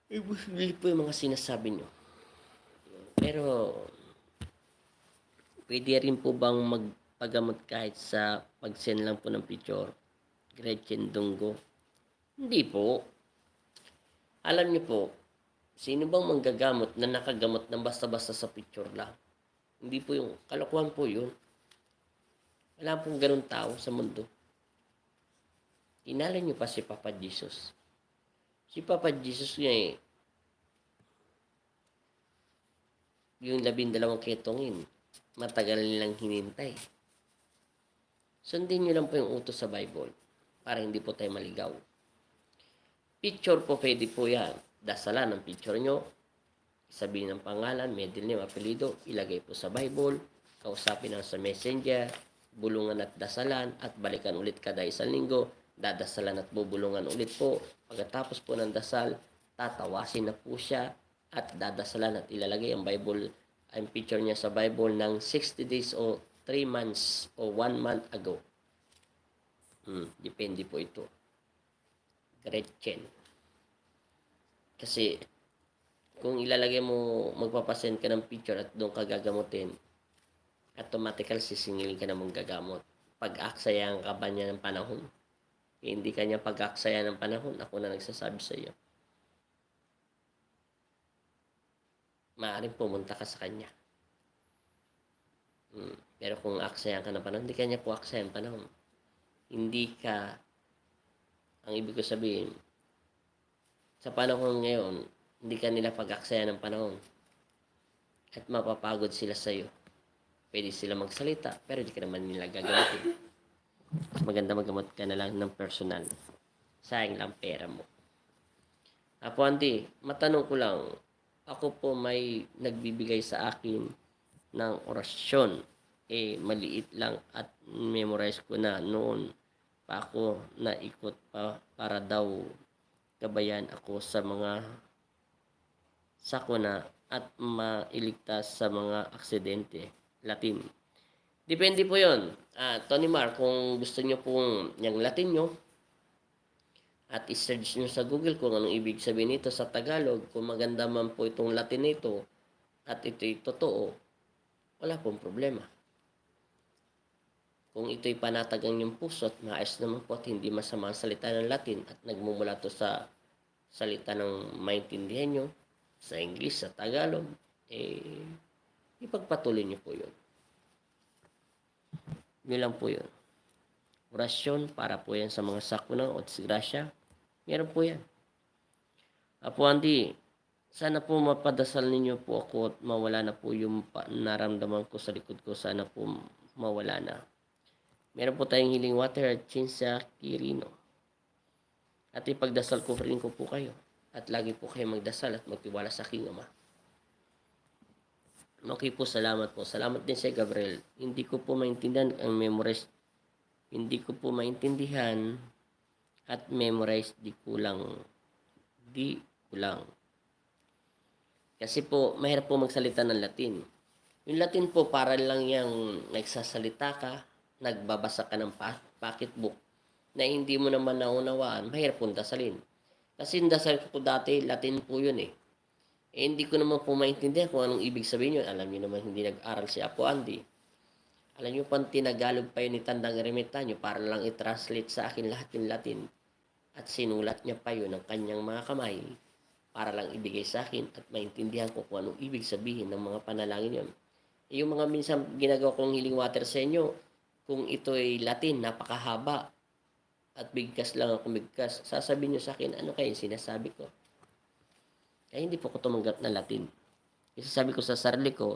Imposible po yung mga sinasabi nyo. Pero, pwede rin po bang magpagamot kahit sa pag-send lang po ng picture? Gretchen Dunggo? Hindi po. Alam niyo po, sino bang manggagamot na nakagamot ng basta-basta sa picture lang? Hindi po yung, kalokohan po yun. Wala pong ganun tao sa mundo. Tinala niyo pa si Papa Jesus. Si Papa Jesus nga yung 12 ketongin, matagal nilang hinintay. Sundin niyo lang po yung utos sa Bible para hindi po tayo maligaw. Picture po, pwede po yan. Dasalan ang picture nyo, sabihin ng pangalan, middle name, apelido, ilagay po sa Bible, kausapin lang sa messenger, bulungan at dasalan at balikan ulit kada isang linggo, dadasalan at bubulungan ulit po. Pagkatapos po ng dasal, tatawasin na po siya at dadasalan at ilalagay ang Bible, ang picture niya sa Bible ng 60 days o 3 months o 1 month ago. Depende po ito. Gretchen. Kasi kung ilalagay mo, magpapasend ka ng picture at doon ka gagamutin, automatically sisingilin ka na mong gagamot. Pag-aksayan ka ba niya ng panahon? Hindi ka niya pag-aksayan ng panahon, ako na nagsasabi sa iyo. Maaaring pumunta ka sa kanya. Pero kung aksayan ka ng panahon, hindi ka niya po aksayan ng panahon. Hindi ka, ang ibig ko sabihin, sa panahon ngayon, hindi ka nila pag-aksayan ng panahon. At mapapagod sila sa iyo. Pwede sila magsalita, pero hindi ka naman nila gagamitin. Mas maganda magamot ka na lang ng personal. Sayang lang pera mo. Apo Andy, matanong ko lang, ako po may nagbibigay sa akin ng orasyon. Maliit lang at memorize ko na noon pa ako naikot pa para daw gabayan ako sa mga sakuna at mailigtas sa mga aksidente. Latin. Depende po yun. Tony Mar, kung gusto nyo pong yung Latin nyo, at i-search nyo sa Google kung anong ibig sabihin nito sa Tagalog, kung maganda man po itong Latin nito, at ito'y totoo, wala pong problema. Kung ito'y panatag ang inyong puso at maayos naman po at hindi masama ang salita ng Latin at nagmumula to sa salita ng maintindihan nyo, sa English, sa Tagalog, ipagpatuloy nyo po yun. Yun lang po yun. Orasyon para po yan sa mga sakuna o disgrasya. Meron po yan. Apo Andy, sana po mapadasal ninyo po ako at mawala na po yung naramdaman ko sa likod ko. Sana po mawala na. Meron po tayong healing water at Chinsa Kirino. At ipagdasal ko rin ko po kayo. At lagi po kayo magdasal at magtiwala sa aking Ama. Okay po, salamat po. Salamat din sa Gabriel. Hindi ko po maintindihan ang memorize. Hindi ko po maintindihan at memorize di kulang. Kasi po, mahirap po magsalita ng Latin. Yung Latin po, para lang yung nagsasalita ka, nagbabasa ka ng pocketbook na hindi mo naman naunawaan, mahirap pong dasalin. Kasi yung dasal ko dati, Latin po yun hindi ko naman po maintindihan kung anong ibig sabihin yun. Alam niyo naman, hindi nag-aral si Apo Andy. Alam niyo, pang tinagalog pa yun ni Tandang Ermitaño para lang i-translate sa akin lahat yung Latin. At sinulat niya pa yun ng kanyang mga kamay para lang ibigay sa akin at maintindihan ko kung anong ibig sabihin ng mga panalangin yun. Yung mga minsan ginagawa kong healing water sa inyo, kung ito'y Latin, napakahaba, at bigkas lang ako bigkas, sasabihin niyo sa akin, ano kayo sinasabi ko? Kaya hindi po ko tumanggap na Latin. Kasi sabi ko sa sarili ko,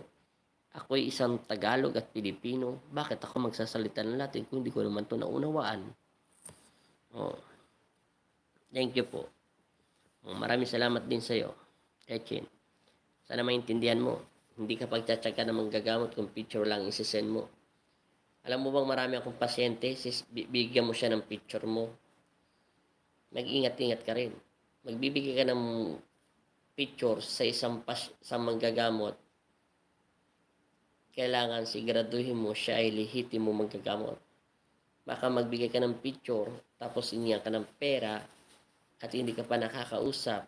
ako'y isang Tagalog at Pilipino, bakit ako magsasalita ng Latin kung hindi ko naman ito naunawaan? Thank you po. Maraming salamat din sa iyo, Echin. Sana maintindihan mo, hindi ka pagtsatsaga na manggagamot kung picture lang isisend mo. Alam mo bang marami akong pasyente, bigyan mo siya ng picture mo. Mag-ingat-ingat ka rin. Magbibigay ka ng picture sa isang manggagamot, kailangan siguraduhin mo siya ay lehitimo manggagamot. Baka magbigay ka ng picture, tapos iniyan ka ng pera, at hindi ka pa nakakausap,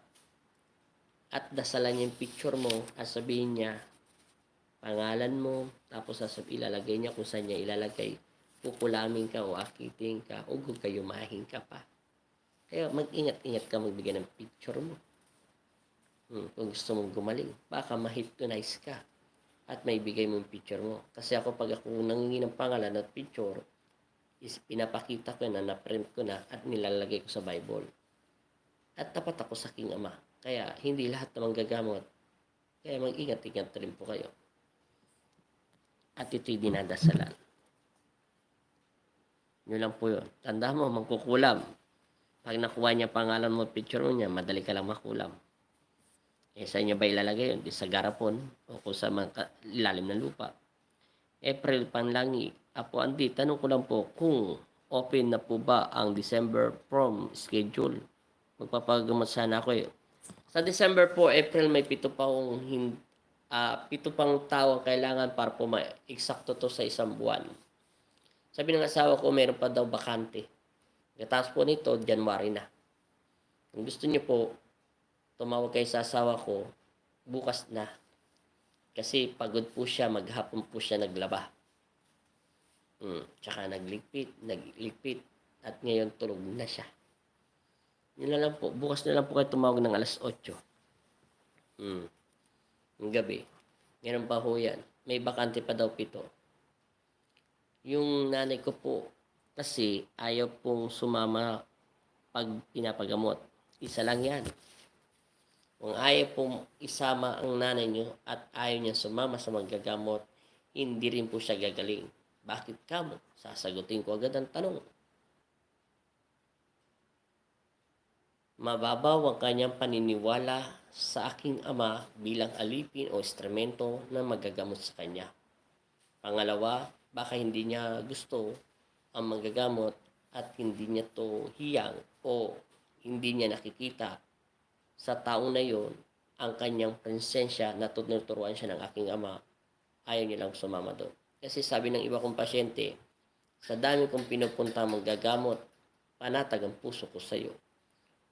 at dasalan niya yung picture mo, at sabihin niya, pangalan mo, tapos ilalagay niya kung saan niya ilalagay, kukulamin ka o akiting ka, o gugayumahin ka pa. Kaya mag-ingat-ingat ka magbigay ng picture mo. Kung gusto mong gumaling, baka ma-hypnotize ka at may bigay mo yung picture mo. Kasi ako, pag ako nangingi ng pangalan at picture, pinapakita ko na, na-print ko na at nilalagay ko sa Bible. At tapat ako sa aking Ama. Kaya hindi lahat na manggagamot. Kaya mag-ingat-ingat rin po kayo. At ito'y dinadasalan. Yun lang po yun. Tanda mo, magkukulam. Pag nakuha niya pangalan mo, picture mo niya, madali ka lang makulam. Sa inyo ba ilalagay yun? Sa garapon o kung sa ilalim ng lupa. April panlangi. Apo Andi, tanong ko lang po kung open na po ba ang December prom schedule? Magpapagamot sana ako eh. Sa December po, April may pito pang tao ang kailangan para po eksakto to sa isang buwan. Sabi ng asawa ko, meron pa daw bakante. Katapos po nito, January na. Kung gusto niyo po, tumawag kayo sa asawa ko, bukas na. Kasi pagod po siya, maghapon po siya naglaba. Tsaka nagligpit, at ngayon tulog na siya. Yun na lang po, bukas na lang po kayo tumawag ng alas 8. Ng gabi. Meron pa ho yan. May bakante pa daw 7. Yung nanay ko po, kasi ayaw pong sumama pag pinapagamot. Isa lang yan. Kung ayaw pong isama ang nanay nyo at ayaw niya sumama sa maggagamot, hindi rin po siya gagaling. Bakit kamo? Sasagutin ko agad ang tanong. Mababaw ang kanyang paniniwala sa aking ama bilang alipin o instrumento na magagamot sa kanya. Pangalawa, baka hindi niya gusto ang magagamot at hindi niya to hiyang o hindi niya nakikita sa tao na yon ang kanyang presensya na tunuturuan siya ng aking ama. Ayaw niya lang sumama doon. Kasi sabi ng iba kong pasyente, sa dami kong pinupunta magagamot, panatag ang puso ko sa iyo.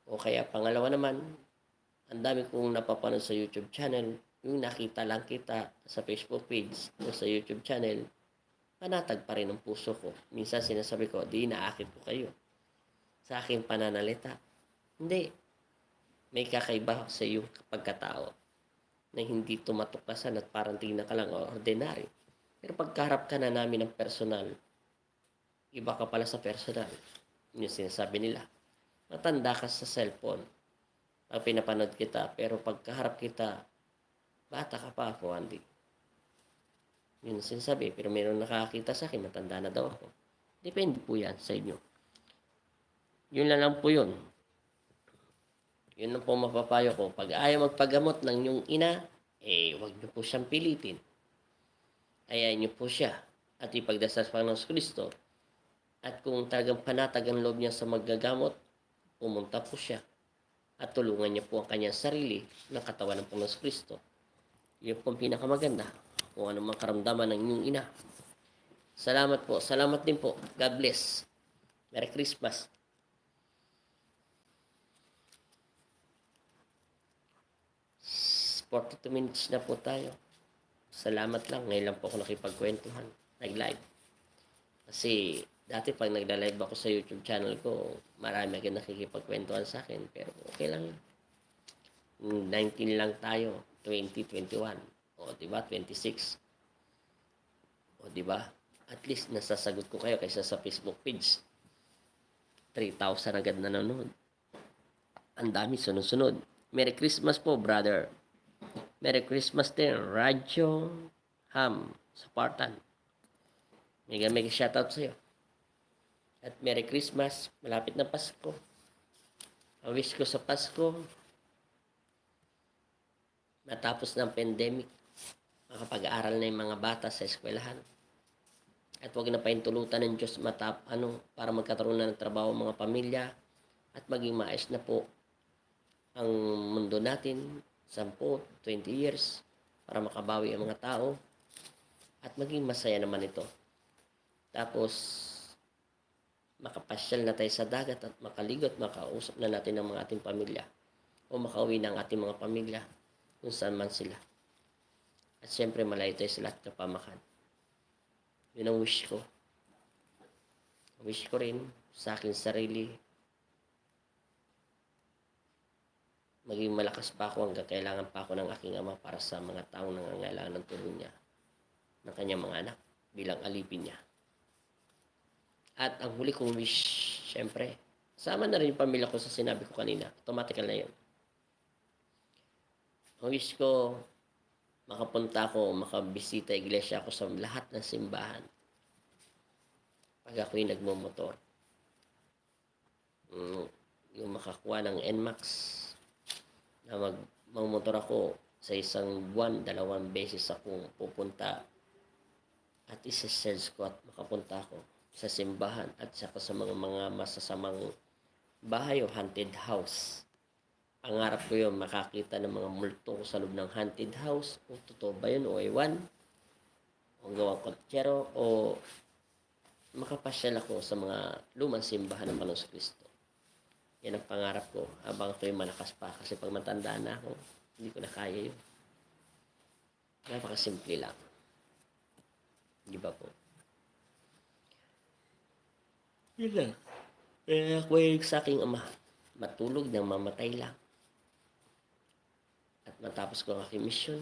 O kaya pangalawa naman, ang dami kong napapanood sa YouTube channel, yung nakita lang kita sa Facebook page o sa YouTube channel, panatag pa rin ang puso ko. Minsan sinasabi ko, di naakit ko kayo sa aking pananalita. Hindi. May kakaiba sa iyong pagkatao na hindi tumatuklasan at parang tingnan ka lang ordinary. Pero pagkaharap ka na namin ng personal, iba ka pala sa personal. Yung sinasabi nila. Matanda ka sa cellphone. Pag pinapanood kita, pero pagkaharap kita, bata ka pa ako, Andy. Yun ang sinasabi. Pero meron nakakita sa akin, matanda na daw ako. Depende po yan sa inyo. Yun lang po yun. Yun ang po mapapayo ko. Pag ayaw magpagamot ng inyong ina, huwag niyo po siyang pilitin. Ayayin niyo po siya. At ipagdasal sa Panginoon Kristo. At kung talagang panatag ang loob niya sa maggagamot, pumunta po siya. At tulungan niya po ang kanyang sarili ng katawan ng Panginoon Kristo. Yun po ang pinakamaganda. Kung anong makaramdaman ng inyong ina. Salamat po. Salamat din po. God bless. Merry Christmas. 42 minutes na po tayo. Salamat lang. Ngayon lang po ako nakipagkwentuhan. Nag-live. Kasi dati pag nagla-live ako sa YouTube channel ko, marami agad nakikipagkwentuhan sa akin. Pero okay lang yun. 19 lang tayo. 2021. O diba? 26. O diba? At least nasasagot ko kayo kaysa sa Facebook page. 3,000 agad na nanonood. Ang dami sunod-sunod. Merry Christmas po, brother. Merry Christmas din, Radyo Ham, Spartan. May shoutout sa'yo. At Merry Christmas, malapit na Pasko. Ang wish ko sa Pasko, matapos ng pandemic, makapag-aaral na yung mga bata sa eskwelahan. At huwag na paintulutan ng Diyos para magkataroon na ng trabaho ang mga pamilya at maging maayos na po ang mundo natin, 10, 20 years, para makabawi ang mga tao at maging masaya naman ito. Tapos, makapasyal na tayo sa dagat at makaligot, makausap na natin ang mga ating pamilya o makauwi ng ating mga pamilya kung saan man sila. At syempre, malayo tayo sa lahat ng pamakan. Yun ang wish ko. Wish ko rin sa aking sarili, maging malakas pa ako hanggang kailangan pa ako ng aking ama para sa mga taong nangangailangan ng tulong niya, ng kanyang mga anak, bilang alipin niya. At ang huli kong wish, syempre, sama na rin yung pamilya ko sa sinabi ko kanina. Automatical na yun. Ang wish ko, makapunta ako, makabisita iglesia ako sa lahat ng simbahan. Pag ako'y nagmumotor. Yung makakuha ng NMAX, na magmotor ako sa isang buwan, 2 beses akong pupunta at isa-search ko at makapunta ako sa simbahan at saka sa mga masasamang bahay o haunted house. Ang harap ko yun, makakita ng mga multo sa loob ng haunted house. Kung totoo ba yun o ewan. O gawang kotsero o makapasyal ako sa mga lumang simbahan ng Panginoon Kristo. Yan ang pangarap ko habang ako'y malakas pa. Kasi pag matanda na ako, hindi ko na kaya yun. Napakasimple lang. Di ba po? Yun lang. Kaya ako ay sa aking ama, matulog nang mamatay lang. At matapos ko ang aking mission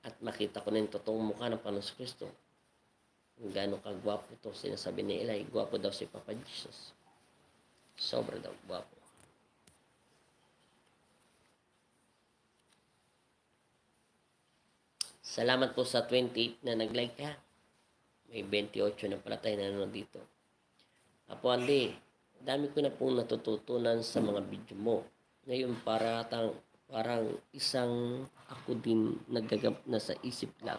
at makita ko na yung totoong mukha ng Panginoon Kristo. Kung gaano kagwapo to, sinasabi ni Eli, gwapo daw si Papa Jesus. Sobra daw, gwapo. Salamat po sa 28 na nag-like ka. May 28 na pala tayo nanonood dito. Apo Andy, dami ko na pong natututunan sa mga video mo. Ngayon parang isang ako din nagagap na sa isip lang.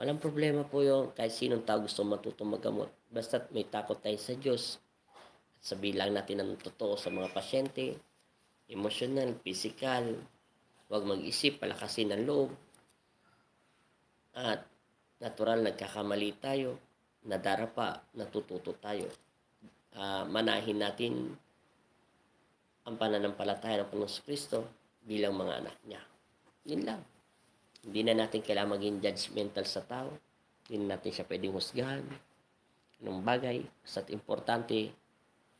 Walang problema po yung kahit sinong tao gusto matutong magamot. Basta't may takot tayo sa Diyos. At sabihin lang natin ang totoo sa mga pasyente. Emosyonal, physical. Huwag mag-isip, palakasin ang loob. At natural, nagkakamali tayo. Nadarapa, natututo tayo. Manahin natin ang pananampalataya ng Panginoon Kristo bilang mga anak niya. Yun lang. Hindi na natin kailangan maging judgmental sa tao. Hindi na natin siya pwedeng husgahan. Anong bagay, basta't importante,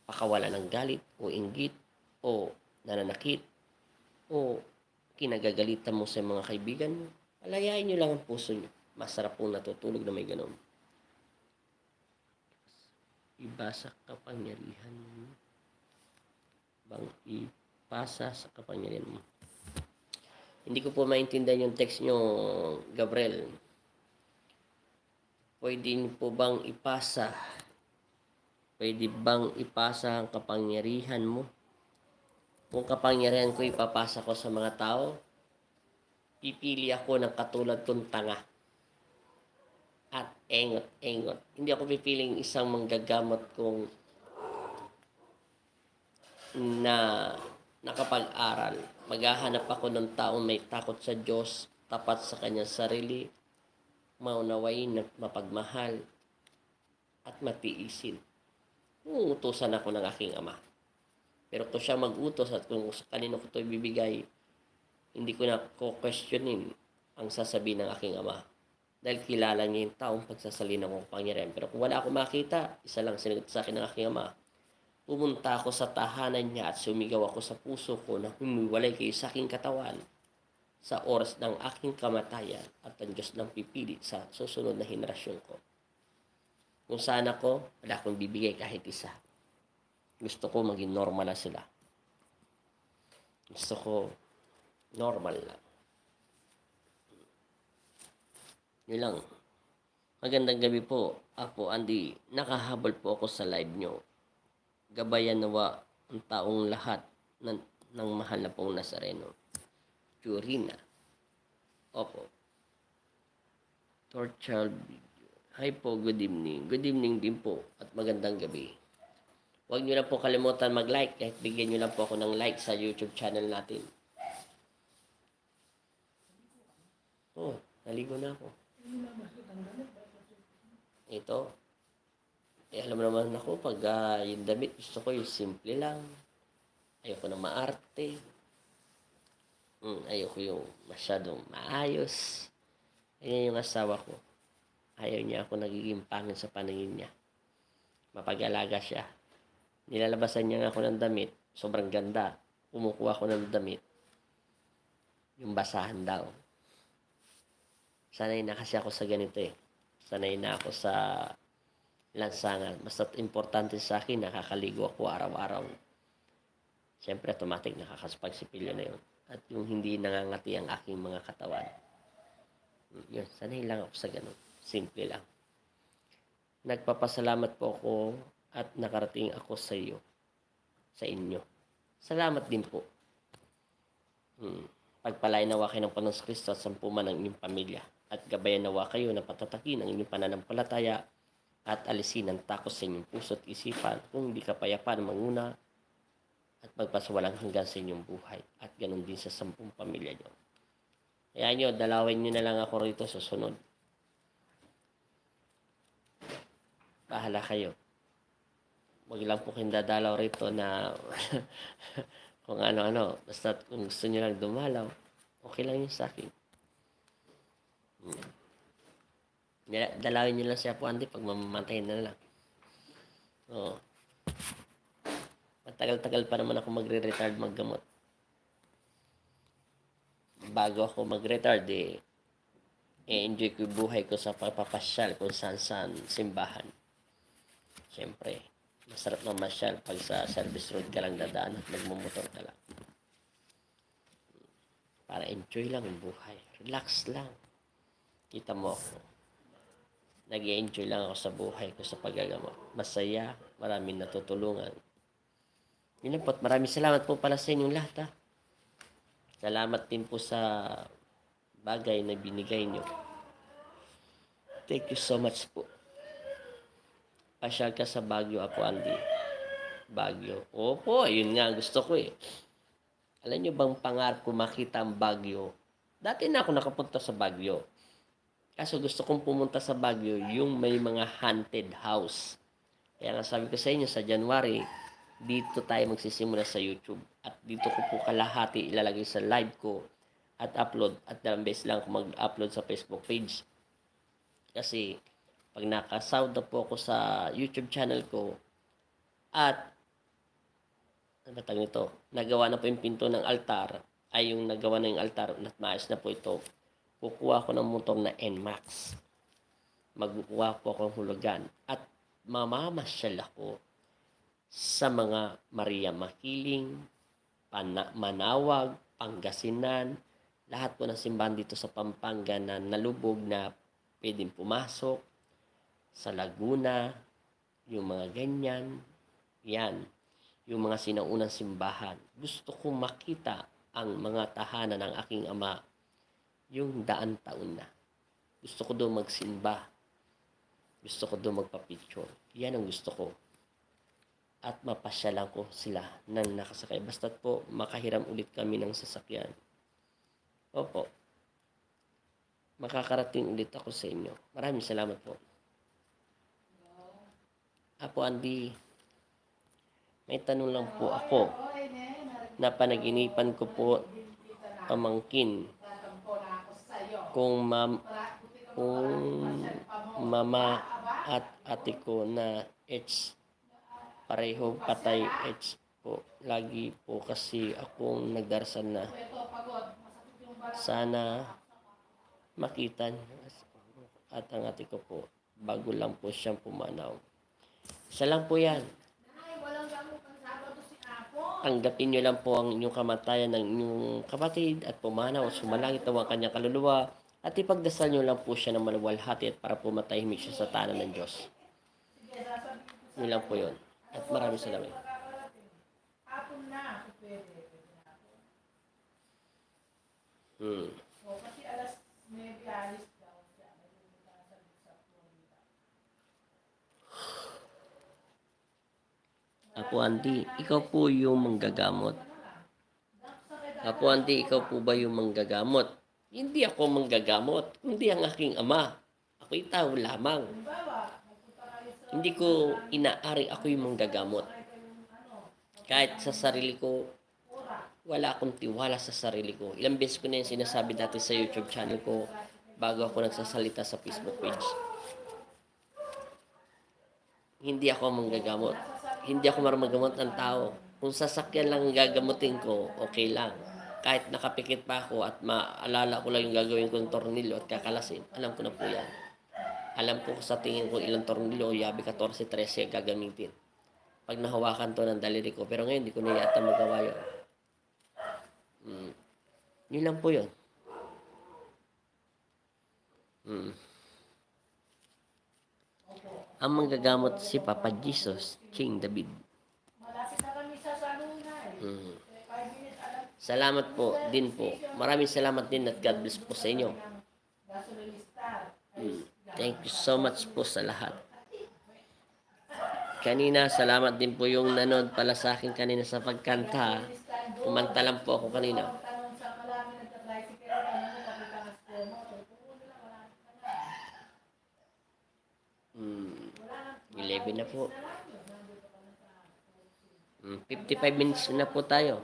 pakawala ng galit o inggit o nananakit o kinagagalitan mo sa mga kaibigan mo. Palayain nyo lang ang puso nyo. Masarap pong natutulog na may ganon. Ibasa kapangyarihan mo. Bang ipasa sa kapangyarihan mo. Hindi ko po maintindihan yung text nyo, Gabriel. Pwede po bang ipasa? Pwede bang ipasa ang kapangyarihan mo? Kung kapangyarihan ko ipapasa ko sa mga tao, pipili ako ng katulad kong tanga. At engot. Hindi ako pipiling isang manggagamot kong na nakapag-aral. Maghahanap ako ng taong may takot sa Diyos, tapat sa kanyang sarili, maunawain at mapagmahal, at matiisin. Uutusan ako ng aking ama. Pero kung siya mag-utos at kung kanino ko ito ibibigay, hindi ko na questionin ang sasabihin ng aking ama. Dahil kilala niya yung taong pagsasalina kong kapangyarihan. Pero kung wala akong makita, isa lang sinagot sa akin ng aking ama. Pumunta ako sa tahanan niya at sumigaw ako sa puso ko na humiwalay kayo sa aking katawan sa oras ng aking kamatayan at ang Diyos lang pipili sa susunod na henerasyon ko. Kung saan ako, wala akong bibigay kahit isa. Gusto ko maging normal na sila. Gusto ko normal lang. Yun lang. Magandang gabi po. Ako, Andy, nakahabol po ako sa live nyo. Gabayan nawa ang taong lahat ng mahal na pong Nazareno. Purina. Opo. Torchild video. Hi po, good evening. Good evening din po at magandang gabi. Huwag nyo lang po kalimutan mag-like kahit bigyan nyo lang po ako ng like sa YouTube channel natin. Oh, naligo na ako. Ito. Alam naman ako, pag yung damit, gusto ko yung simple lang. Ayoko na maarte. Ayoko yung masyadong maayos. Ayan yung asawa ko. Ayaw niya ako nagiging pangit sa paningin niya. Mapag-alaga siya. Nilalabasan niya ako ng damit. Sobrang ganda. Kumukuha ko ng damit. Yung basahan daw. Sanay na kasi ako sa ganito eh. Sanay na ako sa lansangan. Basta importante sa akin, nakakaligo ako araw-araw. Siyempre, automatic nakakaspag-sipilyo na yun. At yung hindi nangangati ang aking mga katawan. Yun, sanay lang ako sa ganun. Simple lang. Nagpapasalamat po ako at nakarating ako sa iyo. Sa inyo. Salamat din po. Pagpalain nawa kayo ng Panginoon Kristo at sampuman ng inyong pamilya. at gabayan nawa kayo na patatakin ang inyong pananampalataya at alisin ang takot sa inyong puso't isipan kung hindi kapayapaan manguna at magpasawalang hanggan sa inyong buhay at ganun din sa 10 pamilya nyo. Kaya nyo, dalawin nyo na lang ako rito sa sunod. Bahala kayo. Wag lang po kayong dadalaw rito na kung ano-ano. Basta kung gusto nyo lang dumalaw, okay lang yun sa akin. Dalawin nyo lang siya po, Andy, pag mamamatay na lang. Oo. Matagal-tagal pa naman ako magre-retard maggamot. Bago ako mag-retard, enjoy ko yung buhay ko sa pagpapasyal kung saan-saan simbahan. Siyempre, masarap mamasyal pag sa service road ka lang dadaan at magmumotor ka lang. Para enjoy lang yung buhay. Relax lang. Kita mo ako. Nag-i-enjoy lang ako sa buhay ko sa paggagamot. Masaya, maraming natutulungan. Yun lang po. Maraming salamat po pala sa inyong lahat. Salamat din po sa bagay na binigay nyo. Thank you so much po. Pasyal ka sa Baguio, Apo Andy. Baguio. Opo, yun nga gusto ko eh. Alam nyo bang pangarap ko makita ang Baguio? Dati na ako nakapunta sa Baguio. Kaso gusto kong pumunta sa Baguio yung may mga haunted house. Kaya nga sabi ko sa inyo sa January, dito tayo magsisimula sa YouTube. At dito ko po kalahati ilalagay sa live ko at upload. At dalawang beses lang ako mag-upload sa Facebook page. Kasi pag nakasound na po ako sa YouTube channel ko at ano ba tawag nito? Nagawa na po yung pinto ng altar, ay yung nagawa na yung altar at maayos na po ito. Kukuha ko ng motor na NMAX. Magkukuha po ako ng hulugan at mamamasyal ako sa mga Maria Makiling, Manawag, Pangasinan, lahat po ng simbahan dito sa Pampanga na nalubog na pwedeng pumasok, sa Laguna, yung mga ganyan, yan, yung mga sinaunang simbahan. Gusto kong makita ang mga tahanan ng aking ama yung 100 taon na. Gusto ko doon magsimba. Gusto ko doon magpa-picture. Yan ang gusto ko. At mapasyalan ko sila nang nakasakay. Basta't po makahiram ulit kami ng sasakyan. Opo. Makakarating ulit ako sa inyo. Maraming salamat po. Apo Andy, may tanong lang po ako. Napanaginipan ko po pamangkin kung mama at ate ko na H pareho patay H po. Lagi po kasi akong nagdarasal na sana makita at ang ate ko po bago lang po siyang pumanaw. Isa lang po yan. Tanggapin nyo lang po ang inyong kamatayan ng inyong kapatid at pumanaw at sumalangit na ang kanyang kaluluwa at ipagdasal nyo lang po siya ng maluwalhati at para po matahimik siya sa tanan ng Diyos. Yun lang po yun. At maraming salamat. Kasi alas 9 alis daw siya. Apo Andy, ikaw po yung manggagamot. Apo Andy, ikaw po ba yung manggagamot? Hindi ako manggagamot, kundi ang aking ama. Ako'y tao lamang. Hindi ko inaari ako yung manggagamot. Kahit sa sarili ko, wala akong tiwala sa sarili ko. Ilang beses ko na yung sinasabi dati sa YouTube channel ko bago ako nagsasalita sa Facebook page. Hindi ako manggagamot. Hindi ako marunong maggamot ng tao. Kung sasakyan lang ang gagamutin ko, okay lang. Kahit nakapikit pa ako at maalala ko lang yung gagawin kong tornilyo at kakalasin, alam ko na po yan. Alam ko sa tingin ko ilang tornilyo, yabi 14, 13 gagamitin. Pag nahawakan to ng daliri ko. Pero ngayon, hindi ko na yata magawa yun. Yun lang po yun. Ang manggagamot si Papa Jesus, King David. Salamat po din po. Maraming salamat din at God bless po sa inyo. Thank you so much po sa lahat. Kanina, salamat din po yung nanood pala sa akin kanina sa pagkanta. Kumanta lang po ako kanina. Hmm, 11 na po. 55 minutes na po tayo.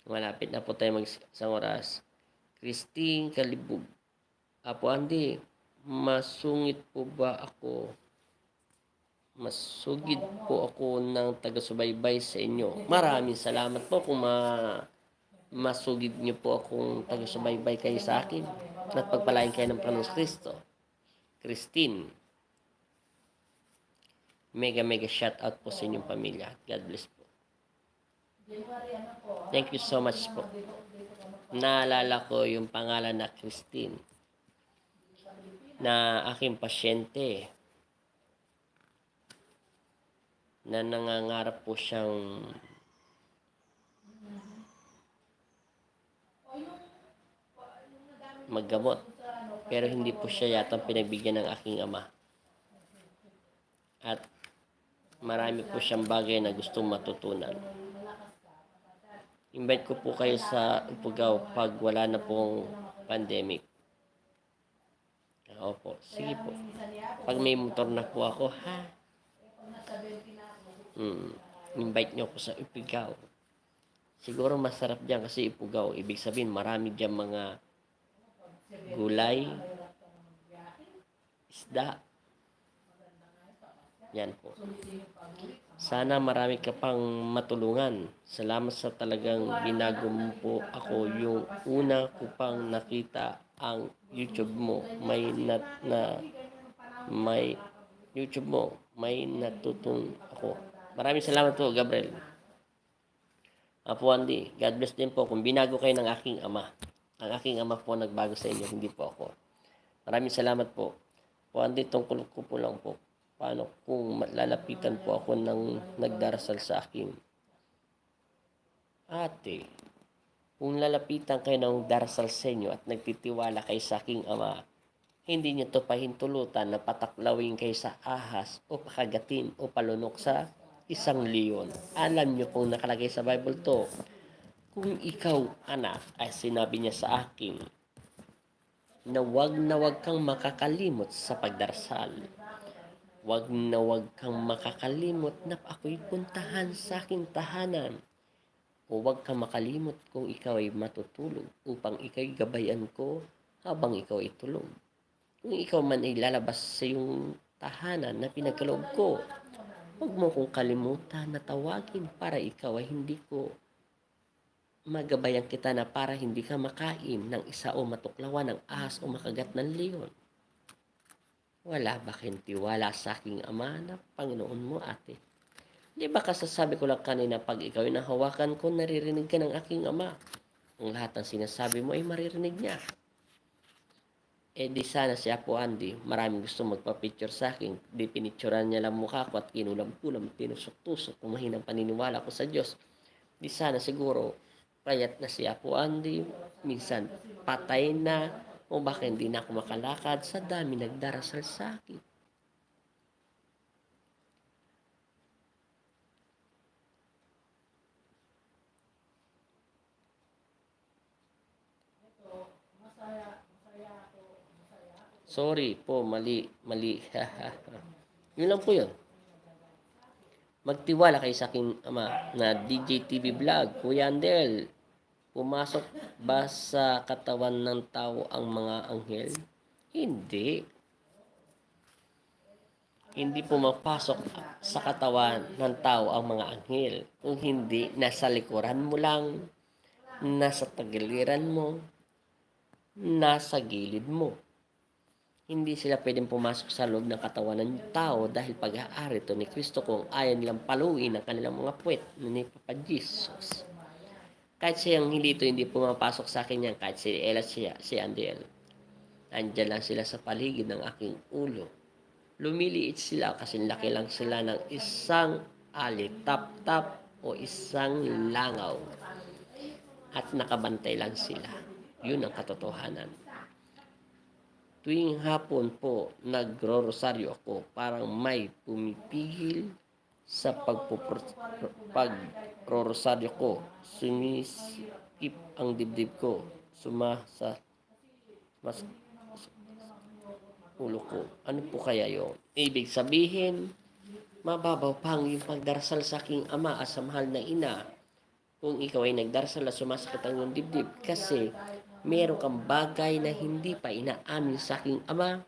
Malapit na po tayo isang oras. Christine Kalibog. Apo Andy, masungit po ba ako? Masugid po ako ng taga-subaybay sa inyo. Maraming salamat po kung masugid niyo po akong taga-subaybay kayo sa akin. At pagpalain kayo ng Panginoong Kristo. Christine, mega shout out po sa inyong pamilya. God bless po. Thank you so much po. Naalala ko yung pangalan na Christine na aking pasyente na nangangarap po siyang maggamot, pero hindi po siya yata pinagbigyan ng aking ama. At marami po siyang bagay na gustong matutunan. Invite ko po kayo sa Ifugao pag wala na pong pandemic. Opo, sige po. Pag may motor na po ako, ha? Invite nyo ko sa Ifugao. Siguro masarap dyan kasi Ifugao. Ibig sabihin, marami dyan mga gulay, isda. Yan po. Sana marami ka pang matulungan. Salamat sa talagang binago mo po ako. Yung una ko pang nakita ang YouTube mo. May YouTube mo. May natutong ako. Maraming salamat po, Gabriel. Apo Andy, God bless din po kung binago kayo ng aking ama. Ang aking ama po nagbago sa inyo, hindi po ako. Maraming salamat po. Apo Andy, tungkol ko po lang po. Paano kung lalapitan po ako ng nagdarasal sa akin? Ate, kung lalapitan kayo ng darasal sa inyo at nagtitiwala kayo sa aking ama, hindi niyo to pahintulutan na pataklawin kayo sa ahas o pakagatin o palunok sa isang leon. Alam niyo pong nakalagay sa Bible to. Kung ikaw, anak, ay sinabi niya sa akin na wag kang makakalimot sa pagdarasal. Wag kang makakalimot na ako'y puntahan sa aking tahanan. O wag kang makalimot kung ikaw ay matutulog upang ikaw'y gabayan ko habang ikaw ay tulog. Kung ikaw man ay lalabas sa iyong tahanan na pinagkaloob ko, wag mo kong kalimutan na tawagin para ikaw ay hindi ko magabayan kita na para hindi ka makain ng isa o matuklawan ng ahas o makagat ng leon. Wala ba kayong tiwala sa aking ama na Panginoon mo, ate? Di ba kasasabi ko lang kanina pag ikaw ay nahawakan ko, naririnig ka ng aking ama. Ang lahat ng sinasabi mo ay maririnig niya. Eh di sana si Apo Andy, maraming gusto magpa-picture sa akin. Di pinicturan niya lang mukha ko at kinulam-kulam, tinusok-tusok kung mahinang paniniwala ko sa Diyos. Di sana siguro payat na si Apo Andy, minsan patay na, o baka hindi na ako makalakad sa dami nagdarasal sa akin. Sorry po, mali. Yun lang po yun. Magtiwala kayo sa aking ama na DJ TV Vlog, Kuya Andel. Pumasok ba sa katawan ng tao ang mga anghel? Hindi. Hindi pumapasok sa katawan ng tao ang mga anghel. Kung hindi, nasa likuran mo lang, nasa tagiliran mo, nasa gilid mo. Hindi sila pwedeng pumasok sa loob ng katawan ng tao dahil pag-aari ito ni Kristo kung ayaw nilang paluin ang kanilang mga puwet ni Papa Jesus. Kahit siyang hindi pumapasok sa akin yan, kahit si Ella si Andel. Andyan lang sila sa paligid ng aking ulo. Lumiliit sila kasi laki lang sila ng isang alitap-tap o isang langaw. At nakabantay lang sila. Yun ang katotohanan. Tuwing hapon po, nagro-rosaryo ako. Parang may pumipigil sa pagro-rosaryo ko. Sumisikip ang dibdib ko. Mas ulo ko. Ano po kaya yun? Ibig sabihin, mababaw pang yung pagdarasal sa aking ama at sa mahal na ina. Kung ikaw ay nagdarasal at sumasakit ang iyong dibdib kasi meron kang bagay na hindi pa inaamin sa aking ama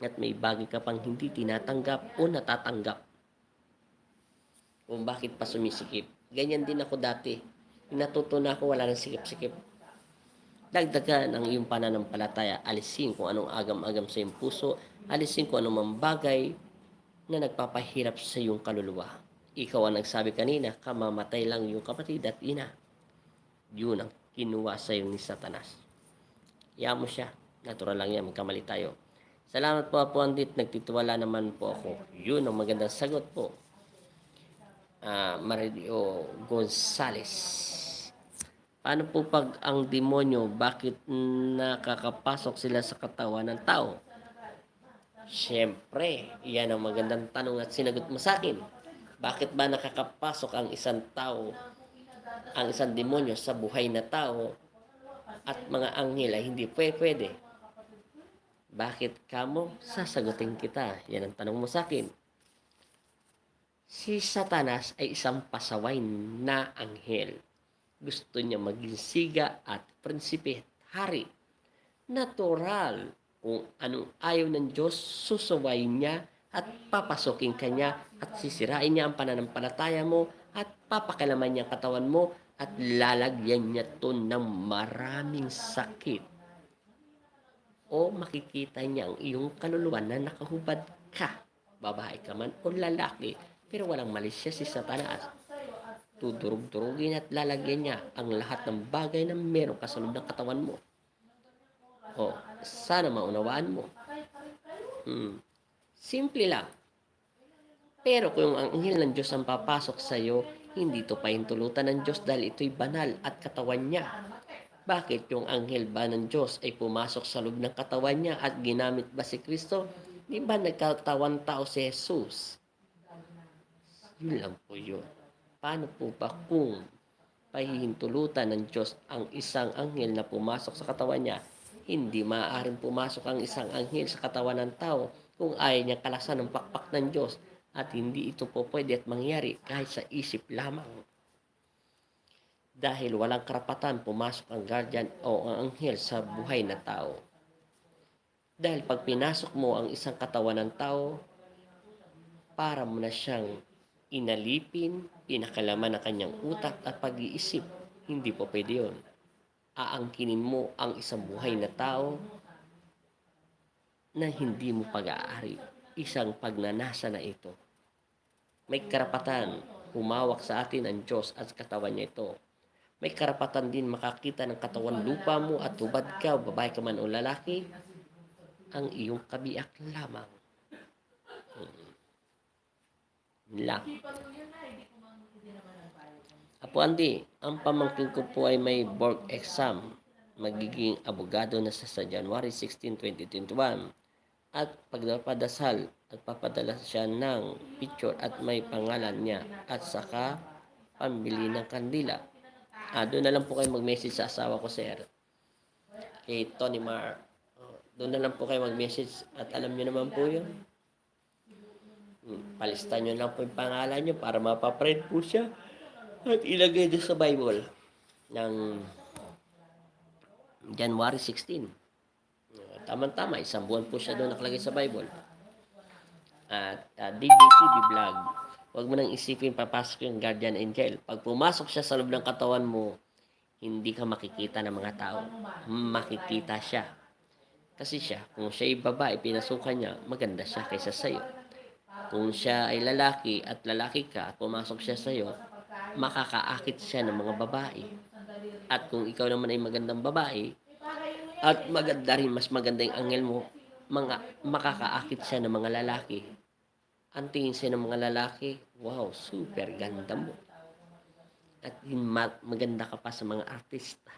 at may bagay ka pang hindi tinatanggap o natatanggap. Kung bakit pa sumisikip. Ganyan din ako dati. Natuto na ako, wala nang sikip-sikip. Dagdagan ang iyong pananampalataya. Alisin kung anong agam-agam sa iyong puso. Alisin kung anong mga bagay na nagpapahirap sa iyong kaluluwa. Ikaw ang nagsabi kanina, kamamatay lang yung kapatid at ina. Yun ang kinuha sa iyo ni Satanas. Iyan mo siya. Natural lang yan, magkamali tayo. Salamat po, Apo Andit. Nagtitiwala naman po ako. Yun ang magandang sagot po. Maridio Gonzales. Paano po pag ang demonyo, bakit nakakapasok sila sa katawan ng tao? Siyempre, iyan ang magandang tanong at sinagot mo sa akin. Bakit ba nakakapasok ang isang tao, ang isang demonyo sa buhay na tao at mga anghel ay hindi pwede? Bakit kamo? Sasagutin kita. Yan ang tanong mo sa akin. Si Satanas ay isang pasaway na anghel. Gusto niya maging siga at prinsipe at hari. Natural. Kung anong ayaw ng Diyos, susuwayin niya at papasokin kanya at sisirain niya ang pananampalataya mo at papakalaman niya ang katawan mo at lalagyan niya to ng maraming sakit. O makikita niya ang iyong kaluluwa na nakahubad ka. Babae ka man o lalaki, pero walang mali siya si Satanas. Tudurog-durugin at lalagyan niya ang lahat ng bagay na meron ka sa loob ng katawan mo. O, sana maunawaan mo. Simple lang. Pero kung ang anghel ng Diyos ang papasok sa iyo, hindi ito pahintulutan ng Diyos dahil ito'y banal at katawan niya. Bakit yung anghel ba ng Diyos ay pumasok sa loob ng katawan niya at ginamit ba si Kristo? Di ba nagkatawan tao si Jesus? Yun lang po yun. Paano po ba kung pahihintulutan ng Diyos ang isang anghel na pumasok sa katawan niya? Hindi maaaring pumasok ang isang anghel sa katawan ng tao kung ayaw niyang kalaksan ng pakpak ng Diyos at hindi ito po pwede at mangyari kahit sa isip lamang. Dahil walang karapatan pumasok ang guardian o ang anghel sa buhay na tao. Dahil pag pinasok mo ang isang katawan ng tao, para mo na siyang inalipin, pinakalaman ng kanyang utak at pag-iisip. Hindi po pwede yun. Aangkinin mo ang isang buhay na tao na hindi mo pag-aari. Isang pagnanasa na ito. May karapatan humawak sa atin ang Diyos at katawan niya ito. May karapatan din makakita ng katawan lupa mo at hubad ka, babae ka man o lalaki, ang iyong kabiak lamang. Lang. Apo Andy, ang pamangkin ko po ay may board exam. Magiging abogado na sa January 16, 2021. At pagpapadasal at papadala siya ng picture at may pangalan niya at saka pambili ng kandila. Doon na lang po kayo mag-message sa asawa ko, sir. Kay Tony Mar. Doon na lang po kayo mag-message at alam niyo naman po yun. Palistan nyo lang po yung pangalan nyo para mapaprint po siya at ilagay doon sa Bible ng January 16. Tama-tama, isang buwan po siya doon nakalagay sa Bible. At DJTV vlog, huwag mo nang isipin papasok yung guardian angel. Pag pumasok siya sa loob ng katawan mo, hindi ka makikita ng mga tao. Makikita siya. Kasi siya, kung siya ay babae, pinasukan niya, maganda siya kaysa sa'yo. Kung siya ay lalaki at lalaki ka at pumasok siya sa iyo, makakaakit siya ng mga babae. At kung ikaw naman ay magandang babae at maganda rin, mas maganda yung anghel mo, makakaakit siya ng mga lalaki. Ang tingin siya ng mga lalaki, wow, super ganda mo. At maganda ka pa sa mga artista.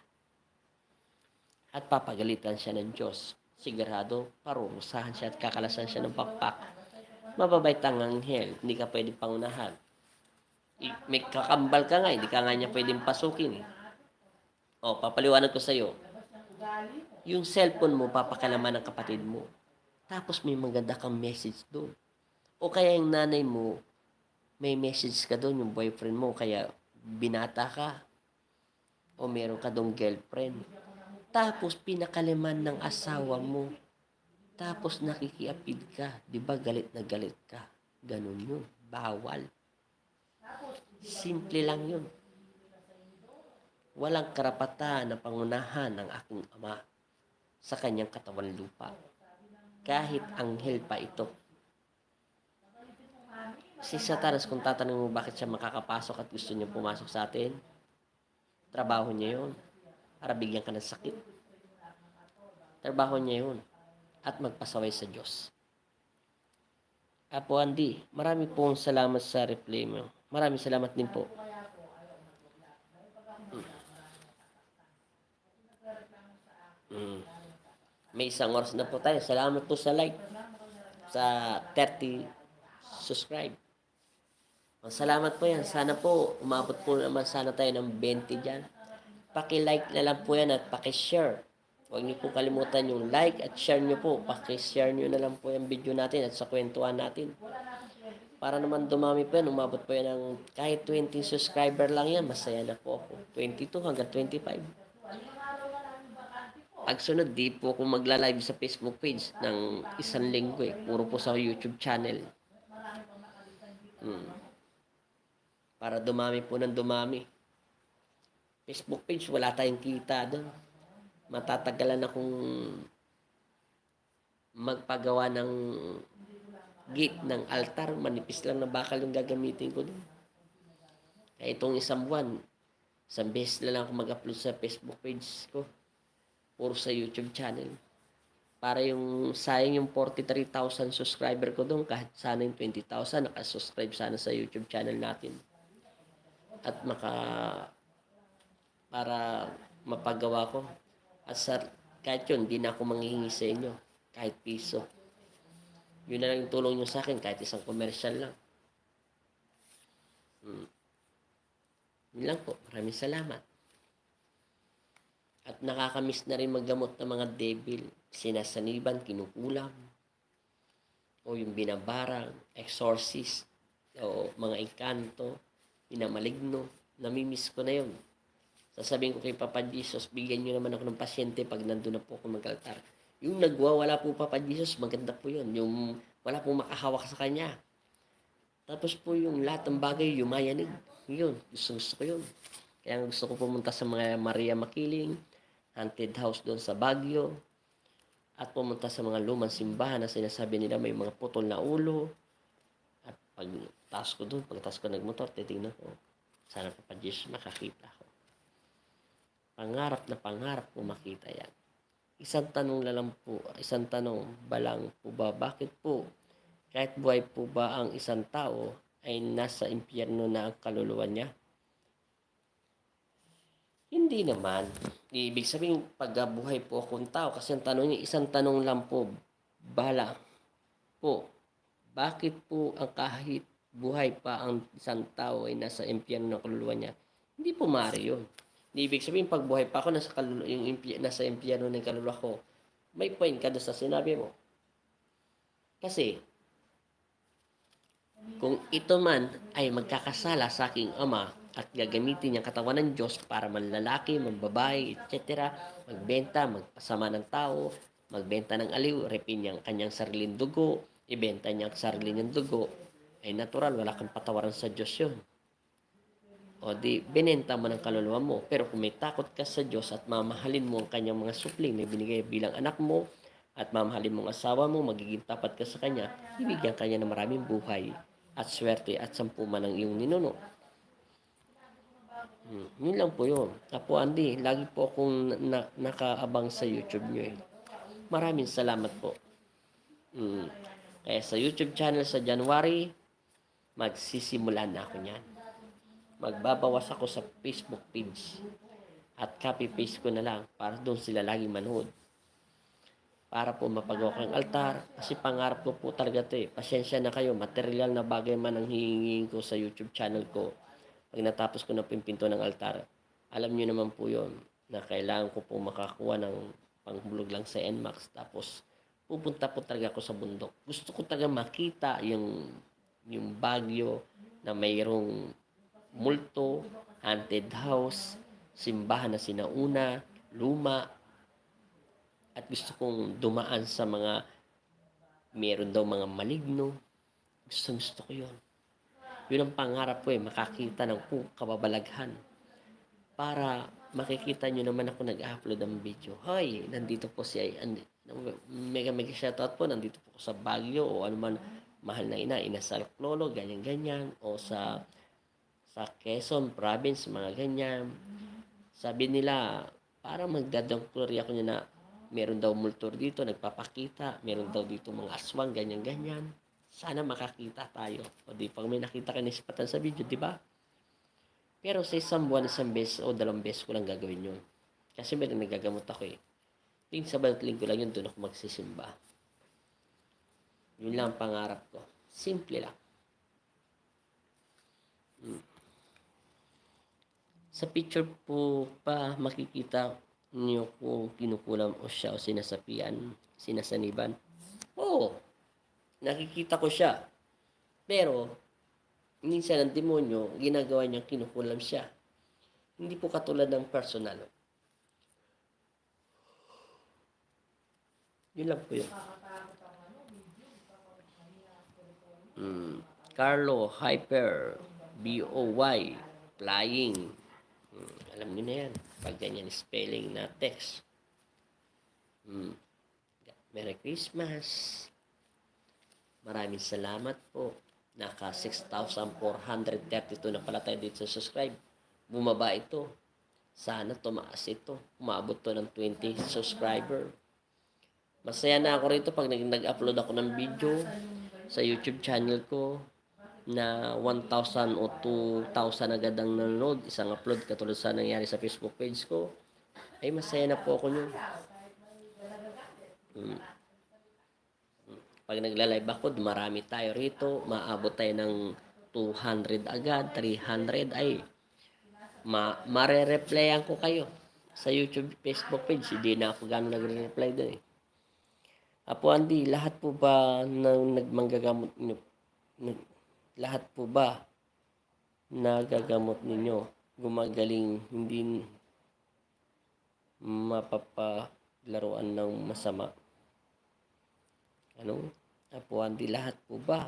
At papagalitan siya ng Diyos sigurado parurusahan siya at kakalasan siya ng pakpak. Mababait ang anghel, hindi ka pwedeng pangunahan. May kakambal ka nga, hindi ka nga niya pwedeng pasukin. O, papaliwanag ko sa'yo. Yung cellphone mo, papakalaman ng kapatid mo. Tapos may maganda kang message doon. O kaya yung nanay mo, may message ka doon, yung boyfriend mo, kaya binata ka. O meron ka doong girlfriend. Tapos pinakalaman ng asawa mo. Tapos nakikiapid ka. Di ba galit na galit ka? Ganun yun. Bawal. Simple lang yun. Walang karapatan na pangunahan ng aking ama sa kanyang katawan lupa. Kahit anghel pa ito. Si Satanas, kung tatanungin mo bakit siya makakapasok at gusto niya pumasok sa atin, trabaho niya yun. Para bigyan ka ng sakit. Trabaho niya yun. At magpasaway sa Diyos. Apo Andy, marami pong salamat sa replay mo. Maraming salamat din po. May isang oras na po tayo. Salamat po sa like. Sa 30 subscribe. Salamat po yan. Sana po, umabot po naman sana tayo ng 20 dyan. Paki-like na lang po yan at paki-share. Huwag niyo po kalimutan yung like at share niyo po. Paki-share niyo na lang po yung video natin at sa kwentuhan natin. Para naman dumami po yan, umabot po yan ng kahit 20 subscriber lang yan, masaya na po ako. 22 hanggang 25. Pag sunod, di po ako magla-live sa Facebook page ng isang linggo eh. Puro po sa YouTube channel. Para dumami po ng dumami. Facebook page, wala tayong kita doon. Matatagalan akong magpagawa ng gate ng altar. Manipis lang na bakal yung gagamitin ko doon. Kaya itong isang buwan, isang beses na lang ako mag-upload sa Facebook page ko. Puro sa YouTube channel. Para yung sayang yung 43,000 subscriber ko doon, kahit sana yung 20,000, nakasubscribe sana sa YouTube channel natin. At para mapagawa ko. At kahit yun, hindi na ako manghihingi sa inyo. Kahit piso. Yun na lang yung tulong nyo sa akin, kahit isang commercial lang. Yun lang po. Maraming salamat. At nakakamiss na rin maggamot ng mga devil. Sinasaniban, kinukulam. O yung binabarang, exorcist. O mga engkanto, pinamaligno. Namimiss ko na yun. Sasabihin ko kay Papa Jesus, bigyan nyo naman ako ng pasyente pag nandun na po ako mag-altar. Yung nagwawala po Papa Jesus, maganda po yun. Yung wala pong makahawak sa kanya. Tapos po yung lahat ng bagay, yumayanig. Yun, gusto ko yun. Kaya gusto ko pumunta sa mga Maria Makiling, haunted house doon sa Baguio, at pumunta sa mga lumang simbahan na sinasabi nila may mga putol na ulo. At pagtaas ko doon, pagtaas ko nagmotor, titignan ko. Sana Papa Jesus makakita ko. Pangarap na pangarap ko makita yan. Isang tanong lang po, isang tanong ba lang po ba, bakit po kahit buhay po ba ang isang tao ay nasa impyerno na ang kaluluwa niya? Hindi naman. Ibig sabihin, pagbuhay po akong tao, kasi ang tanong niya, isang tanong lang po, bala po, bakit po ang kahit buhay pa ang isang tao ay nasa impyerno ng kaluluwa niya? Hindi po maaari yun. Ibig sabihin, pag buhay pa ako, nasa impyerno ng kaluluwa ko, may point ka doon sa sinabi mo. Kasi, kung ito man ay magkakasala sa aking ama at gagamitin niyang katawan ng Diyos para manlalaki, mambabae, etc., magbenta, magpasama ng tao, magbenta ng aliw, repin niyang kanyang sariling dugo, ibenta niyang sarili niyang dugo, ay natural, wala kang patawaran sa Diyos yun. O di, binenta mo ng kaluluwa mo. Pero kung may takot ka sa Diyos at mamahalin mo ang kanyang mga supling na binigay bilang anak mo, at mamahalin mo ang asawa mo, magiging tapat ka sa kanya, ibigyan kanya ng maraming buhay at swerte at sampuman ng iyong ninuno. Yun lang po yun. Apo Andy, lagi po akong nakaabang sa YouTube nyo eh. Maraming salamat po. Kaya sa YouTube channel sa January, magsisimula na ako niyan. Magbabawas ako sa Facebook page at copy paste ko na lang para doon sila laging manood. para po mapagawa ko ng altar. Kasi pangarap ko po talaga ito eh. Pasensya na kayo, material na bagay man ang hihingin ko sa YouTube channel ko. Pag natapos ko na po yung pinto ng altar, alam nyo naman po yon na kailangan ko po makakuha ng panghulog lang sa NMAX. Tapos, pupunta po talaga ako sa bundok. Gusto ko talaga makita yung Baguio na mayroong multo, haunted house, simbahan na sinauna, luma, at gusto kong dumaan sa mga meron daw mga maligno. Gusto ko yun. Yun ang pangarap ko eh, makakita ng kababalaghan. Para makikita nyo naman ako nag-upload ng video. Hoy, nandito po si mega shoutout po, nandito po sa Baguio o ano man, mahal na ina sa Lolo, ganyan-ganyan. O sa Quezon province, mga ganyan. Sabi nila, para magdadangkuri ako niya na meron daw multor dito, nagpapakita, meron daw dito mga aswang, ganyan-ganyan. Sana makakita tayo. O di, pag may nakita ka nisipatan sa video, di ba? Pero sa isang buwan, isang beses o 2 beses ko lang gagawin yun. Kasi may nagagamot ako eh. Yung sa bantling ko lang yun, doon ako magsisimba. Yun lang ang pangarap ko. Simple lang. Sa picture po pa makikita niyo kung kinukulam o siya o sinasaniban. Oo, nakikita ko siya. Pero, minsan ang demonyo, ginagawa niyang kinukulam siya. Hindi po katulad ng personal. Yun lang po yun. Carlo, Hyper, BOY, Flying. Alam niyo na yan. Pag ganyan spelling na text. Merry Christmas. Maraming salamat po. Naka 6,432 na pala tayo dito sa subscribe. Bumaba ito. Sana tumaas ito. Umabot to ng 20 subscriber. Masaya na ako rito pag nag-upload ako ng video sa YouTube channel ko na 1,000 o 2,000 agad ang nanonood. Isang upload katulad sa nangyari sa Facebook page ko. Ay masaya na po ako nyo. Pag nagla-live ako, marami tayo rito. Maabot tayo ng 200 agad, 300. Ay, mare-replyan ko kayo sa YouTube, Facebook page. Hindi na ako gano'n nagre-reply doon eh. Apo Andy, lahat po ba ng nagmanggagamot nyo? Lahat po ba nagagamot ninyo gumagaling, hindi mapapaglaruan ng masama? Ano? Apo Andy, lahat po ba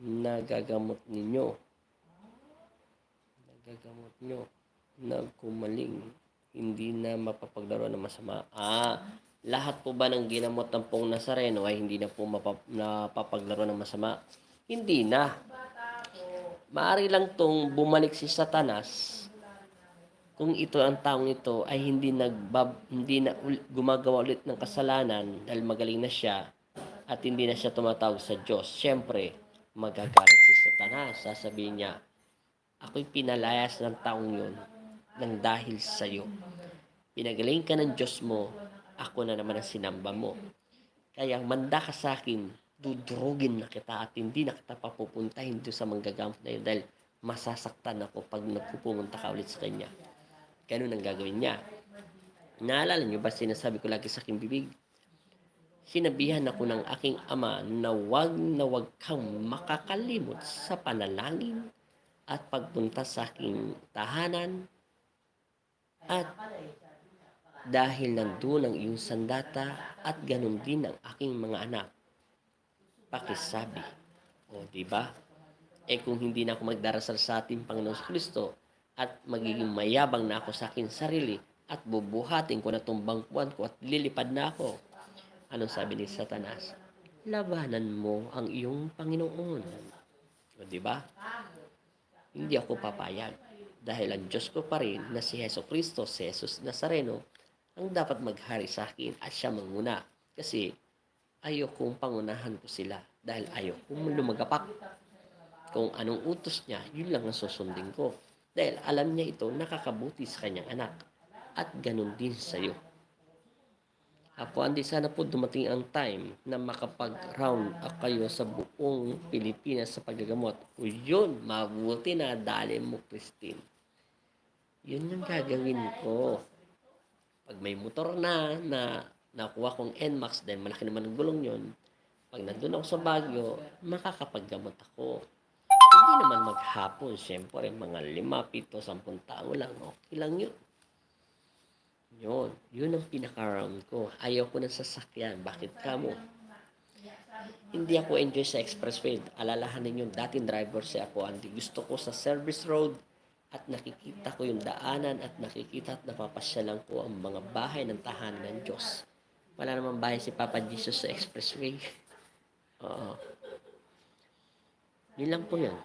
nagagamot ninyo? Nagagamot nyo na gumaling, hindi na mapapaglaruan ng masama? Lahat po ba ng ginamot ng pong Nazareno ay hindi na po napapaglaruan ng masama? Hindi na. Maaari lang tong bumalik si Satanas kung ito ang taong ito ay hindi na gumagawa ulit ng kasalanan dahil magaling na siya at hindi na siya tumatawag sa Diyos. Siyempre, magagalit si Satanas. Sasabihin niya, ako'y pinalayas ng taong yun nang dahil sa iyo. Pinagaling ka ng Diyos mo, ako na naman ang sinamba mo. Kaya manda ka sa akin, dudurugin na kita at hindi na kita papupuntahin doon sa manggagamot na yun dahil masasaktan ako pag nagpupunta ka ulit sa kanya. Ganun ang gagawin niya. Naalala niyo ba sinasabi ko lagi sa aking bibig? Sinabihan ako ng aking ama na wag kang makakalimot sa panalangin at pagpunta sa aking tahanan at dahil nandun ang iyong sandata at ganun din ang aking mga anak. Pakisabi. O, diba? Kung hindi na ako magdarasal sa ating Panginoon Kristo at magiging mayabang na ako sa aking sarili at bubuhatin ko na itong bangkuan ko at lilipad na ako. Anong sabi ni Satanas? Labanan mo ang iyong Panginoon. O, diba? Hindi ako papayag. Dahil ang Diyos ko pa rin na si Heso Kristo, si Jesus Nazareno, ang dapat maghari sa akin at siya manguna. Kasi ayokong pangunahan ko sila dahil ayokong lumagapak. Kung anong utos niya, yun lang ang susundin ko. Dahil alam niya ito nakakabuti sa kanyang anak. At ganun din sa iyo. Ako, hindi sana po dumating ang time na makapag-round up kayo sa buong Pilipinas sa paggagamot. O yun, mabuti na dali mo, Christine. Yun yung gagawin ko. Pag may motor na nakuha kong NMAX, dahil malaki naman ang gulong yun, pag nandun ako sa Baguio, makakapaggamot ako. Hindi naman maghapon, syempre, mga 5, 7, 10 tao lang, okay lang yun. Yun ang pinaka-round ko. Ayaw ko ng sasakyan. Bakit ka mo? Hindi ako enjoy sa expressway. Alalahanin yung dating driver si Apo Andy. Gusto ko sa service road at nakikita ko yung daanan at nakikita at napapasyalan ko ang mga bahay ng tahanan ng Diyos. Wala namang bahay si Papa Jesus sa expressway. Oo. Yun lang po yun.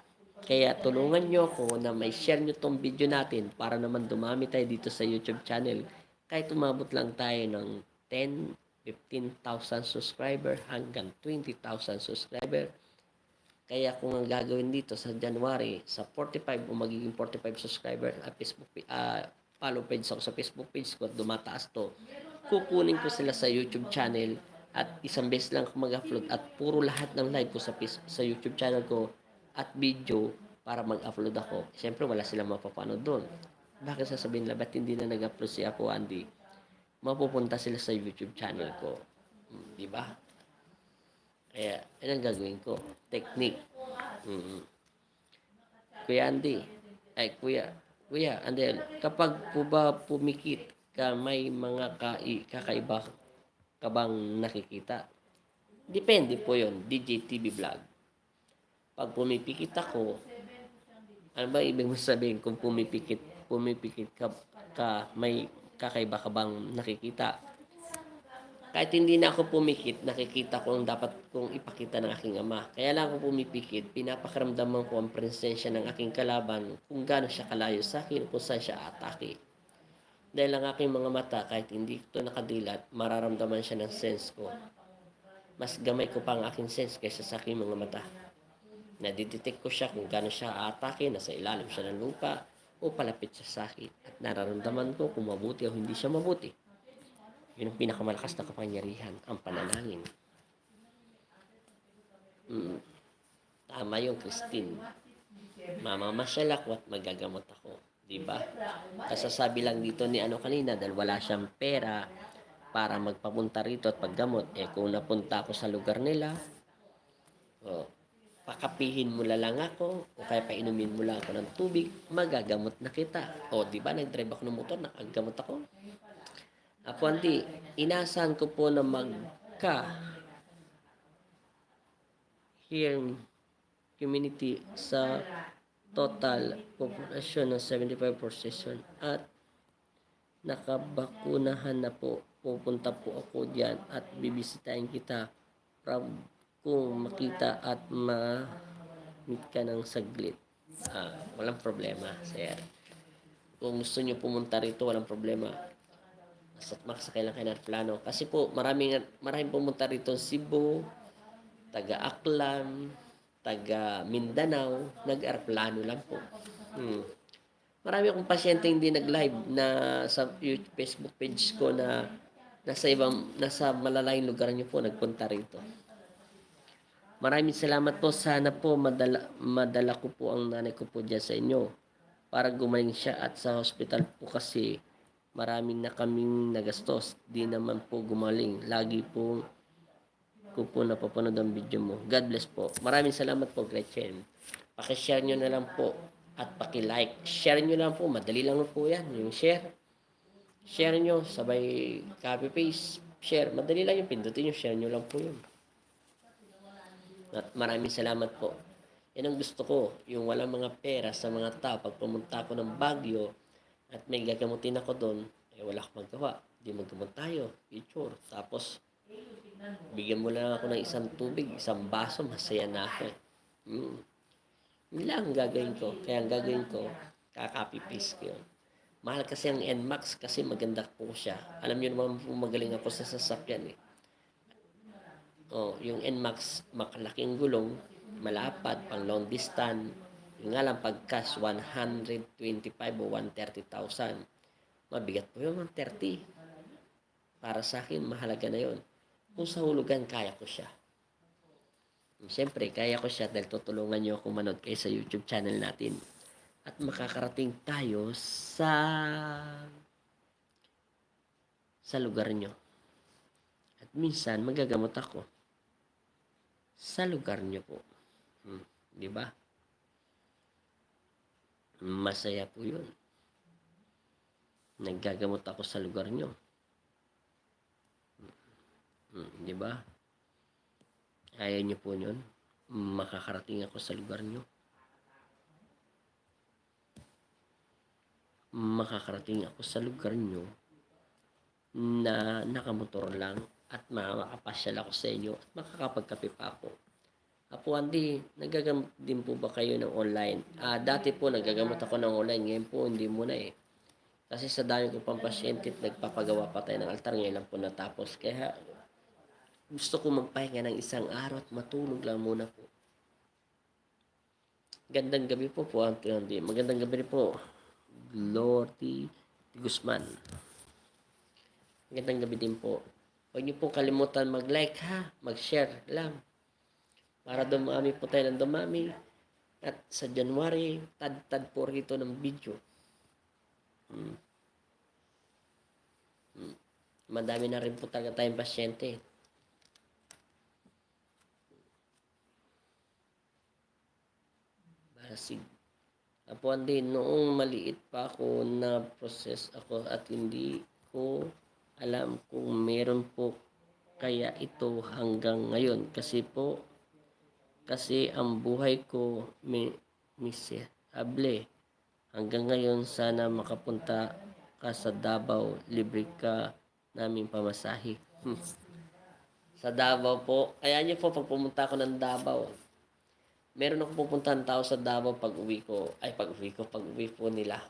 Kaya tulungan nyo ako na may share nyo tong video natin para naman dumami tayo dito sa YouTube channel. Kahit umabot lang tayo ng 10, 15,000 subscriber hanggang 20,000 subscriber. Kaya kung ang gagawin dito sa January, sa 45 o magiging 45 subscriber, follow page ako sa Facebook page ko at dumataas to, kukunin ko sila sa YouTube channel at isang beses lang ako mag-upload at puro lahat ng live ko sa YouTube channel ko at video para mag-upload ako. Siyempre, wala silang mapapanood doon. Bakit sasabihin nila, ba't hindi na nag-upload si Apo Andy? Mapupunta sila sa YouTube channel ko. Di ba? Kaya, yan ang gagawin ko. Technique. Kuya Andy, Kuya, Andy, kapag po ba pumikit ka, may mga kakaiba ka bang nakikita? Depende po yon DJ TV vlog. Pag pumipikit ako, ano ba ibig mo sabihin kung pumipikit ka, may kakaiba ka bang nakikita? Kahit hindi na ako pumikit, nakikita ko ang dapat kong ipakita ng aking ama. Kaya lang ako pumipikit, pinapakaramdaman ko ang presensya ng aking kalaban kung gaano siya kalayo sa akin, kung saan siya atake. Dahil ang aking mga mata, kahit hindi ito nakadilat, mararamdaman siya ng sense ko. Mas gamay ko pa ang aking sense kaysa sa aking mga mata. Nadidetect ko siya kung gaano siya atake, nasa ilalim siya ng lupa, o palapit siya sa akin. At nararamdaman ko kung mabuti o hindi siya mabuti. Yun ang pinakamalakas na kapangyarihan, ang panalangin. Tama yung Christine. Mamamasyal ako at magagamot ako. Diba? Kasasabi lang dito ni kanina dahil wala siyang pera para magpapunta rito at paggamot. Kung napunta ako sa lugar nila, pakapihin mo lang ako o kaya painumin mo lang ako ng tubig, magagamot na kita. Diba? Nag-drive ako ng motor, nakagamot ako. Apo Andy, inasahan ko po na here community sa total populasyon ng 75% at nakabakunahan na po. Pupunta po ako diyan at bibisitahin kita para kung makita at ma-meet ka ng saglit. Walang problema, sir. Kung gusto nyo pumunta rito, walang problema. Magsakay lang kayo ng plano. Kasi po, maraming pumunta rito Cebu, taga Aklan, taga Mindanao, nag-aeroplano lang po. Marami akong pasyente hindi nag-live na sa Facebook page ko na nasa malalayong lugar niyo po nagpunta rito. Maraming salamat po. Sana po madala ko po ang nanay ko po dyan sa inyo para gumaling siya at sa hospital po kasi maraming na kaming nagastos. Di naman po gumaling. Lagi po ko po napapanood ang video mo. God bless po. Maraming salamat po, Gretchen. Pakishare nyo na lang po at paki-like. Share nyo lang po. Madali lang po yan. Yung share. Share nyo. Sabay copy paste. Share. Madali lang yung pindutin nyo. Share nyo lang po yun. At maraming salamat po. Yan ang gusto ko. Yung walang mga pera sa mga tao. Pag pumunta ako ng Baguio at may gagamutin ako doon, wala akong magawa. Di maggamot tayo. Picture. Tapos, bigyan mo lang ako ng isang tubig, isang baso, masaya na ako. Yun lang ang gagawin ko. Kaya ang gagawin ko, kaka-copy-paste ko yun. Mahal kasi ang NMAX kasi maganda po siya. Alam niyo naman magaling ako sa sasakyan . Yung NMAX, makalaking gulong, malapad, pang long distance. Yung nga lang pag cash, 125 o 130,000. Mabigat po yung 130. Para sa akin, mahalaga na yon. Kung sa hulugan, kaya ko siya. Siyempre, kaya ko siya dahil tutulungan niyo ako manood kayo sa YouTube channel natin. At makakarating tayo sa lugar nyo. At minsan, magagamot ako sa lugar nyo po. Di ba? Masaya po yun. Naggagamot ako sa lugar nyo. Di ba? Ayaw nyo po yun. Makakarating ako sa lugar nyo. Makakarating ako sa lugar nyo na nakamotor lang at makakapasyal ako sa inyo at makakapagkape pa ako. Apo Andy, nagagamot din po ba kayo ng online? Dati po nagagamot ako ng online, ngayon po hindi muna eh. Kasi sa dami ko pang pasyente, nagpapagawa pa tayo ng altar, ngayon lang po natapos. Kaya gusto ko magpahinga ng isang araw at matulog lang muna po. Gandang gabi po Andy. Magandang gabi po, Lordy Guzman. Magandang gabi din po. Huwag niyo po kalimutan mag-like ha, mag-share lang. Para dumami po tayo ng dumami. At sa January, tad-tad po rito ng video. Madami na rin po talaga tayong pasyente. Basig. Apo Andy, noong maliit pa ako na process ako at hindi ko alam kung meron po kaya ito hanggang ngayon. Kasi ang buhay ko miserable. Hanggang ngayon sana makapunta ka sa Davao, libre ka namin pamasahe. Sa Davao po, kaya niyo po pag pumunta ako ng Davao, meron ako pupuntahan tao sa Davao pag uwi po nila.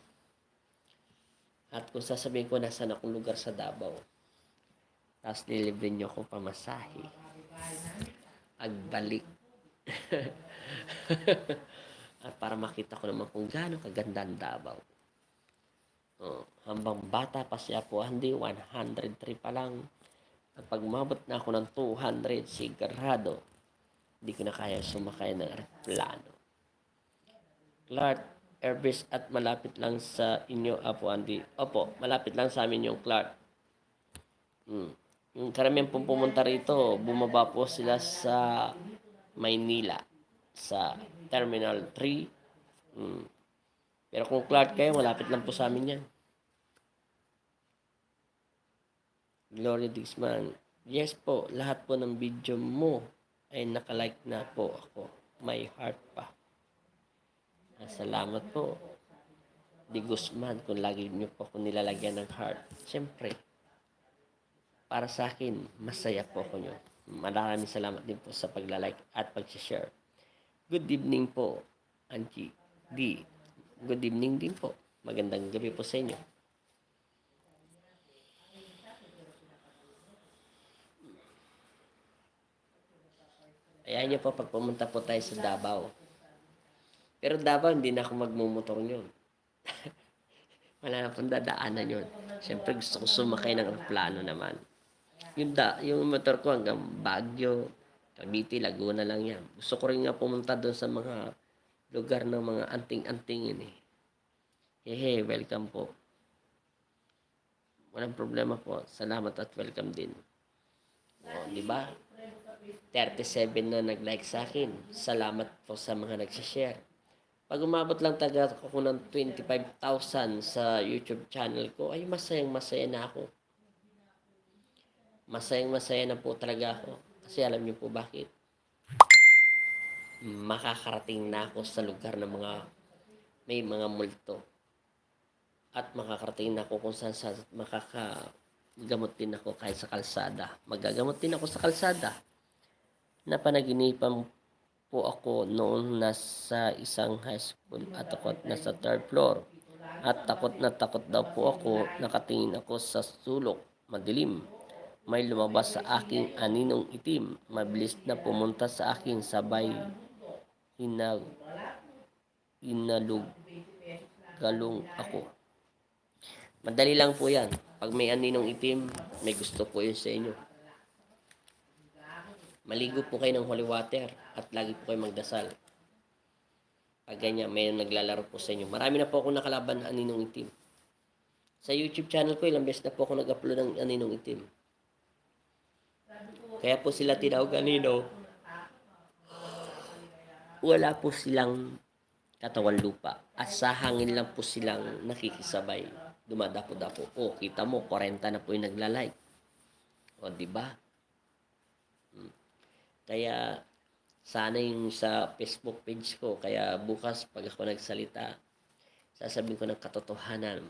At kung sasabihin ko nasaan akong lugar sa Davao, tapos nilibre niyo ako pamasahe, pagbalik. At para makita ko naman kung gaano kaganda ang Davao. Hambang bata pa siya po, hindi 103 pa lang. At pag umabot na ako ng 200, sigurado, hindi ko na kaya sumakay ng aeroplano. Clark Airbase at malapit lang sa inyo, Apo Andy. Opo, malapit lang sa amin yung Clark. Yung karamihan pong pumunta rito, bumaba po sila sa Maynila, sa Terminal 3. Pero kung Clark kayo, malapit lang po sa amin yan. Glory Dixman. Yes po, lahat po ng video mo ay nakalike na po ako. May heart pa. Salamat po. Di Guzman, kung lagi niyo po ako nilalagyan ng heart. Siyempre, para sa akin, masaya po ako nyo. Maraming salamat din po sa paglalike at pag-share. Good evening po, Angie D. Good evening din po. Magandang gabi po sa inyo. Ayan niyo po pag pumunta po tayo sa Davao. Pero Davao, hindi na ako magmumotor yun. Wala na pong dadaanan yun. Siyempre gusto ko sumakay ng aeroplano naman. Yung motor ko hanggang Baguio, Cavite, Laguna lang yan. Gusto ko rin nga pumunta doon sa mga lugar ng mga anting-anting yun eh. Hey, welcome po. Walang problema po. Salamat at welcome din. Di ba? 37 na nag-like sa akin. Salamat po sa mga nag-share. Pag umabot lang taga ako ng 25,000 sa YouTube channel ko, ay masayang-masaya na ako. Masayang-masaya na po talaga ako. Kasi alam niyo po bakit? Makakarating na ako sa lugar ng may mga multo. At makakarating na ako kung saan makakagamot din ako kahit sa kalsada. Magagamot din ako sa kalsada. Napanaginipan po ako noon nasa isang high school at ako nasa 3rd floor. At takot na takot daw po ako. Nakatingin ako sa sulok, madilim. May lumabas sa aking aninong itim. Mabilis na pumunta sa akin, sabay galong ako. Madali lang po yan. Pag may aninong itim, may gusto po yun sa inyo. Maligo po kayo ng holy water at lagi po kayo magdasal. Pag ganyan, may naglalaro po sa inyo. Marami na po akong nakalaban na aninong itim. Sa YouTube channel ko, ilang beses na po ako nag-upload ng aninong itim. Kaya po sila tinawag anino. Wala po silang katawan lupa. At sa hangin lang po silang nakikisabay. Dumadapo-dapo. O, kita mo, 40 na po yung nagla-like. O, diba? Kaya, sana yung sa Facebook page ko. Kaya bukas, pag ako nagsalita, sasabihin ko ng katotohanan.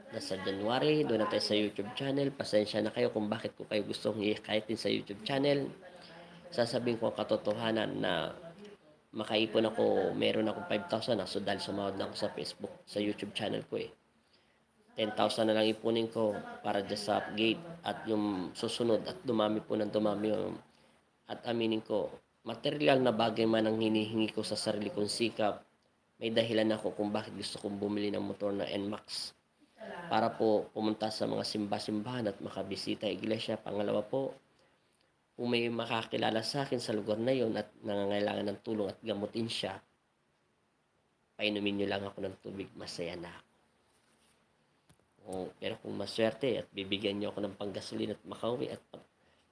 Nasa January, doon na tayo sa YouTube channel. Pasensya na kayo kung bakit ko kayo gustong i-hikayatin sa YouTube channel. Sasabihin ko ang katotohanan na makaipon ako, meron akong 5,000 so dahil sumahod na ako sa Facebook, sa YouTube channel ko 10,000 na lang ipunin ko para dyan sa upgrade at yung susunod at dumami po ng dumami at aminin ko, material na bagay man ang hinihingi ko sa sarili kong sikap, may dahilan ako kung bakit gusto kong bumili ng motor na NMAX para po pumunta sa mga simba-simbahan at makabisita iglesia. Pangalawa po, kung may makakilala sa akin sa lugar na yon at nangangailangan ng tulong at gamutin siya, painumin nyo lang ako ng tubig, masaya na ako. Pero kung maswerte at bibigyan nyo ako ng panggasolin at makauwi at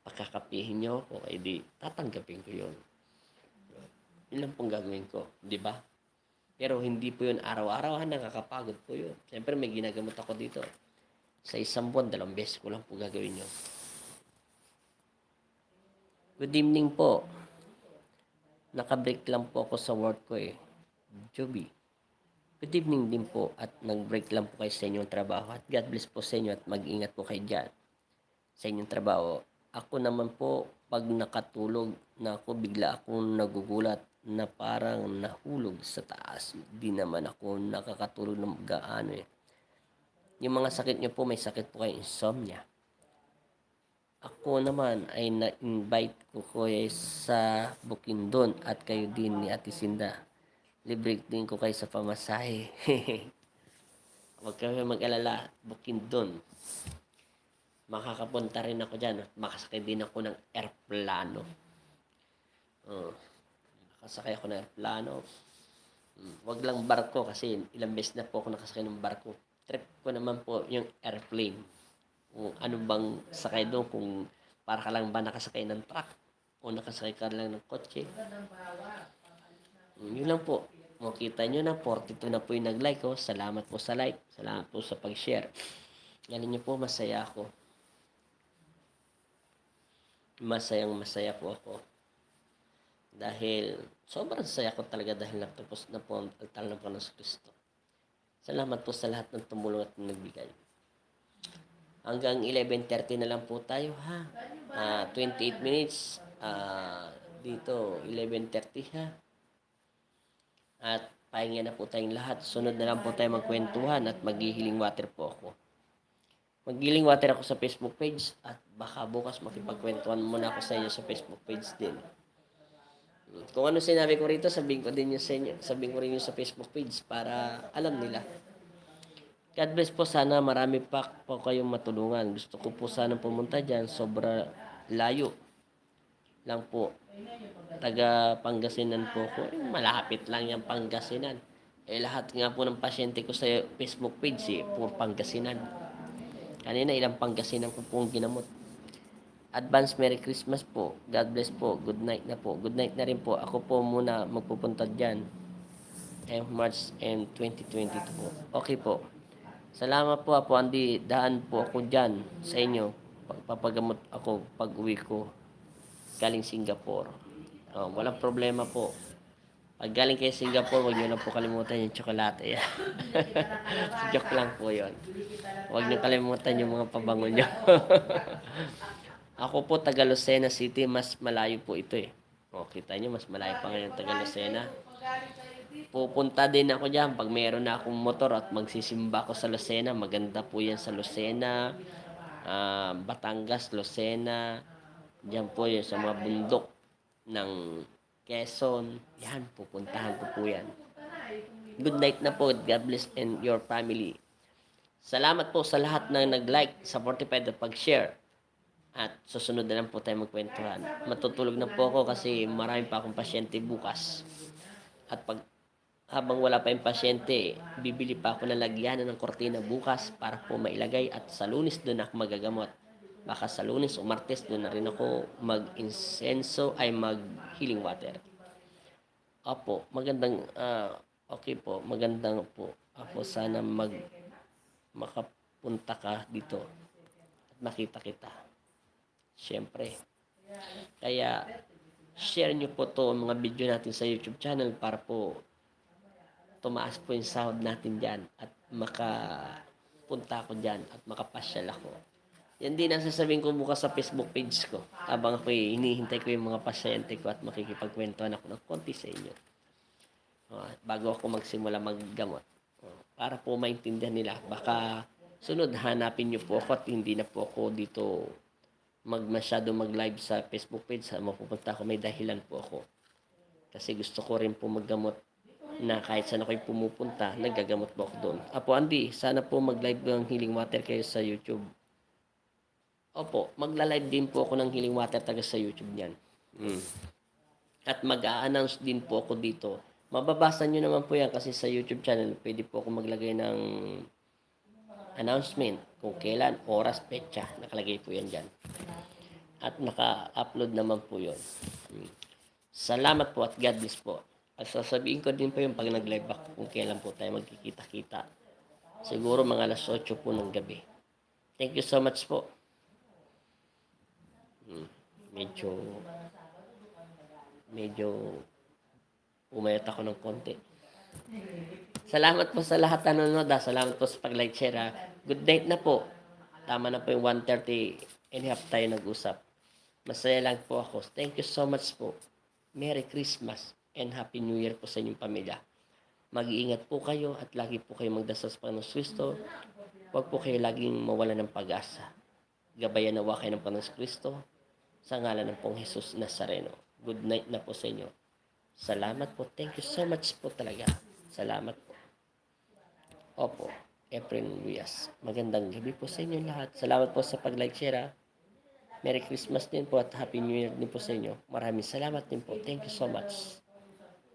pagkakapihin nyo ako, ay di tatanggapin ko yun. Yun lang pong gagawin ko, di ba? Pero hindi po yun araw-araw, nakakapagod po yun. Siyempre may ginagamot ako dito. Sa isang buwan, 2 beses ko lang po gagawin yun. Good evening po. Nakabreak lang po ako sa work ko Joby. Good evening din po at nag-break lang po kayo sa inyong trabaho at God bless po sa inyo at mag-ingat po kayo dyan sa inyong trabaho. Ako naman po, pag nakatulog na ako, bigla akong nagugulat na parang nahulog sa taas. Di naman ako nakakatulog ng gaano Yung mga sakit nyo po, may sakit po kayo, insomnia. Ako naman ay na-invite ko sa Bukidnon at kayo din ni Ate Sinda. Libre din ko kayo sa pamasahe. Huwag kayo mag-alala, Bukidnon. Makakapunta rin ako dyan. Makasakay din ako ng airplano. Nakasakay ako ng airplano. Wag lang barko kasi ilang beses na po ako nakasakay ng barko. Trip ko naman po yung airplane. Kung ano bang sakay doon, kung para ka lang ba nakasakay ng truck o nakasakay ka lang ng kotse. Yun lang po. Makita nyo na 42 na po yung nag-like Salamat po sa like. Salamat po sa pag-share. Galing nyo po, masaya ako. Masayang-masaya po ako. Dahil sobrang saya ko talaga dahil natapos na po ang altar ng Panginoon Kristo. Salamat po sa lahat ng tumulong at nagbigay. Hanggang 11:30 na lang po tayo ha. 28 minutes. Dito 11:30 ha. At pahinga na po tayong lahat. Sunod na lang po tayo magkwentuhan at maghihiling water po ako. Maghihiling water ako sa Facebook page at baka bukas makipagkwentuhan muna ako sa inyo sa Facebook page din. Kung ano sinabi ko rito, sabihin ko din yung sa inyo. Sabihin ko rin yung sa Facebook page para alam nila. God bless po, sana marami pa po kayong matulungan. Gusto ko po sana pumunta dyan. Sobra layo lang po. Taga Pangasinan po ko. Malapit lang yung Pangasinan. Lahat nga po ng pasyente ko sa Facebook page puro Pangasinan. Kanina ilang Pangasinan ko pong ginamot. Advance Merry Christmas po. God bless po. Good night na po. Good night na rin po. Ako po muna magpupunta dyan. March 2022 po. Okay po. Salamat po, Apo Andy. Daan po ako dyan sa inyo. Papagamot ako pag uwi ko galing Singapore. Walang problema po. Pag galing kayo Singapore, huwag nyo na po kalimutan yung tsokolate. Joke lang po yon. Huwag nyo kalimutan yung mga pabango nyo. Ako po, taga Lucena City. Mas malayo po ito kita nyo, mas malayo pa ngayon taga Lucena. Pupunta din ako dyan pag mayroon na akong motor at magsisimba ako sa Lucena. Maganda po yan sa Lucena, Batangas, Lucena. Diyan po yan sa mga bundok ng Quezon. Yan, pupuntahan ko po yan. Good night na po. God bless and your family. Salamat po sa lahat na nag-like, sa 45 at pag-share. At susunod na lang po tayo magkwentuhan. Matutulog na po ako kasi marami pa akong pasyente bukas. At habang wala pa yung pasyente, bibili pa ako ng lagyanan ng kortina bukas para po mailagay at sa Lunes doon ako magagamot. Baka sa Lunes o Martes doon na rin ako mag-insenso ay mag-healing water. Opo, magandang, okay po, magandang po. Ako sana makapunta ka dito at makita kita. Siyempre. Kaya, share nyo po to mga video natin sa YouTube channel para po tumaas po yung sahod natin dyan at makapunta ako dyan at makapasyal ako. Yan din ang sasabihin ko bukas sa Facebook page ko habang ako hinihintay ko yung mga pasyente ko at makikipagkwentuhan ako ng konti sa inyo. Bago ako magsimula maggamot. Para po maintindihan nila. Baka sunod hanapin nyo po ako at hindi na po ako dito masyado mag-live sa Facebook page. Mapupunta ako, may dahilan po ako. Kasi gusto ko rin po maggamot na kahit saan ako'y pumupunta, nagagamot po ako doon. Apo Andy, sana po mag-live ng healing water kayo sa YouTube. Opo, magla-live din po ako ng healing water taga sa YouTube niyan. At mag-a-announce din po ako dito. Mababasa nyo naman po yan kasi sa YouTube channel, pwede po ako maglagay ng announcement kung kailan, oras, petsa. Nakalagay po yan dyan. At naka-upload naman po yun. Salamat po at God bless po. At sasabihin ko din po yung pag nag-live ako kung kailan po tayo magkikita-kita. Siguro mga alas 8 po ng gabi. Thank you so much po. Medyo umayot ako ng konti. Salamat po sa lahat na nanonood. Salamat po sa pag-like, share. Good night na po. Tama na po yung 1:30 and half tayo nag-usap. Masaya lang po ako. Thank you so much po. Merry Christmas and Happy New Year po sa inyong pamilya. Mag-iingat po kayo at lagi po kayo magdasal sa Panginoon Kristo. Huwag po kayo laging mawala ng pag-asa. Gabayan nawa kayo ng Panginoon Kristo sa ngalan ng Pong Jesus Nazareno. Good night na po sa inyo. Salamat po. Thank you so much po talaga. Salamat po. Opo. Efren Luyas. Magandang gabi po sa inyo lahat. Salamat po sa pag-like, share. Merry Christmas din po at Happy New Year din po sa inyo. Maraming salamat din po. Thank you so much.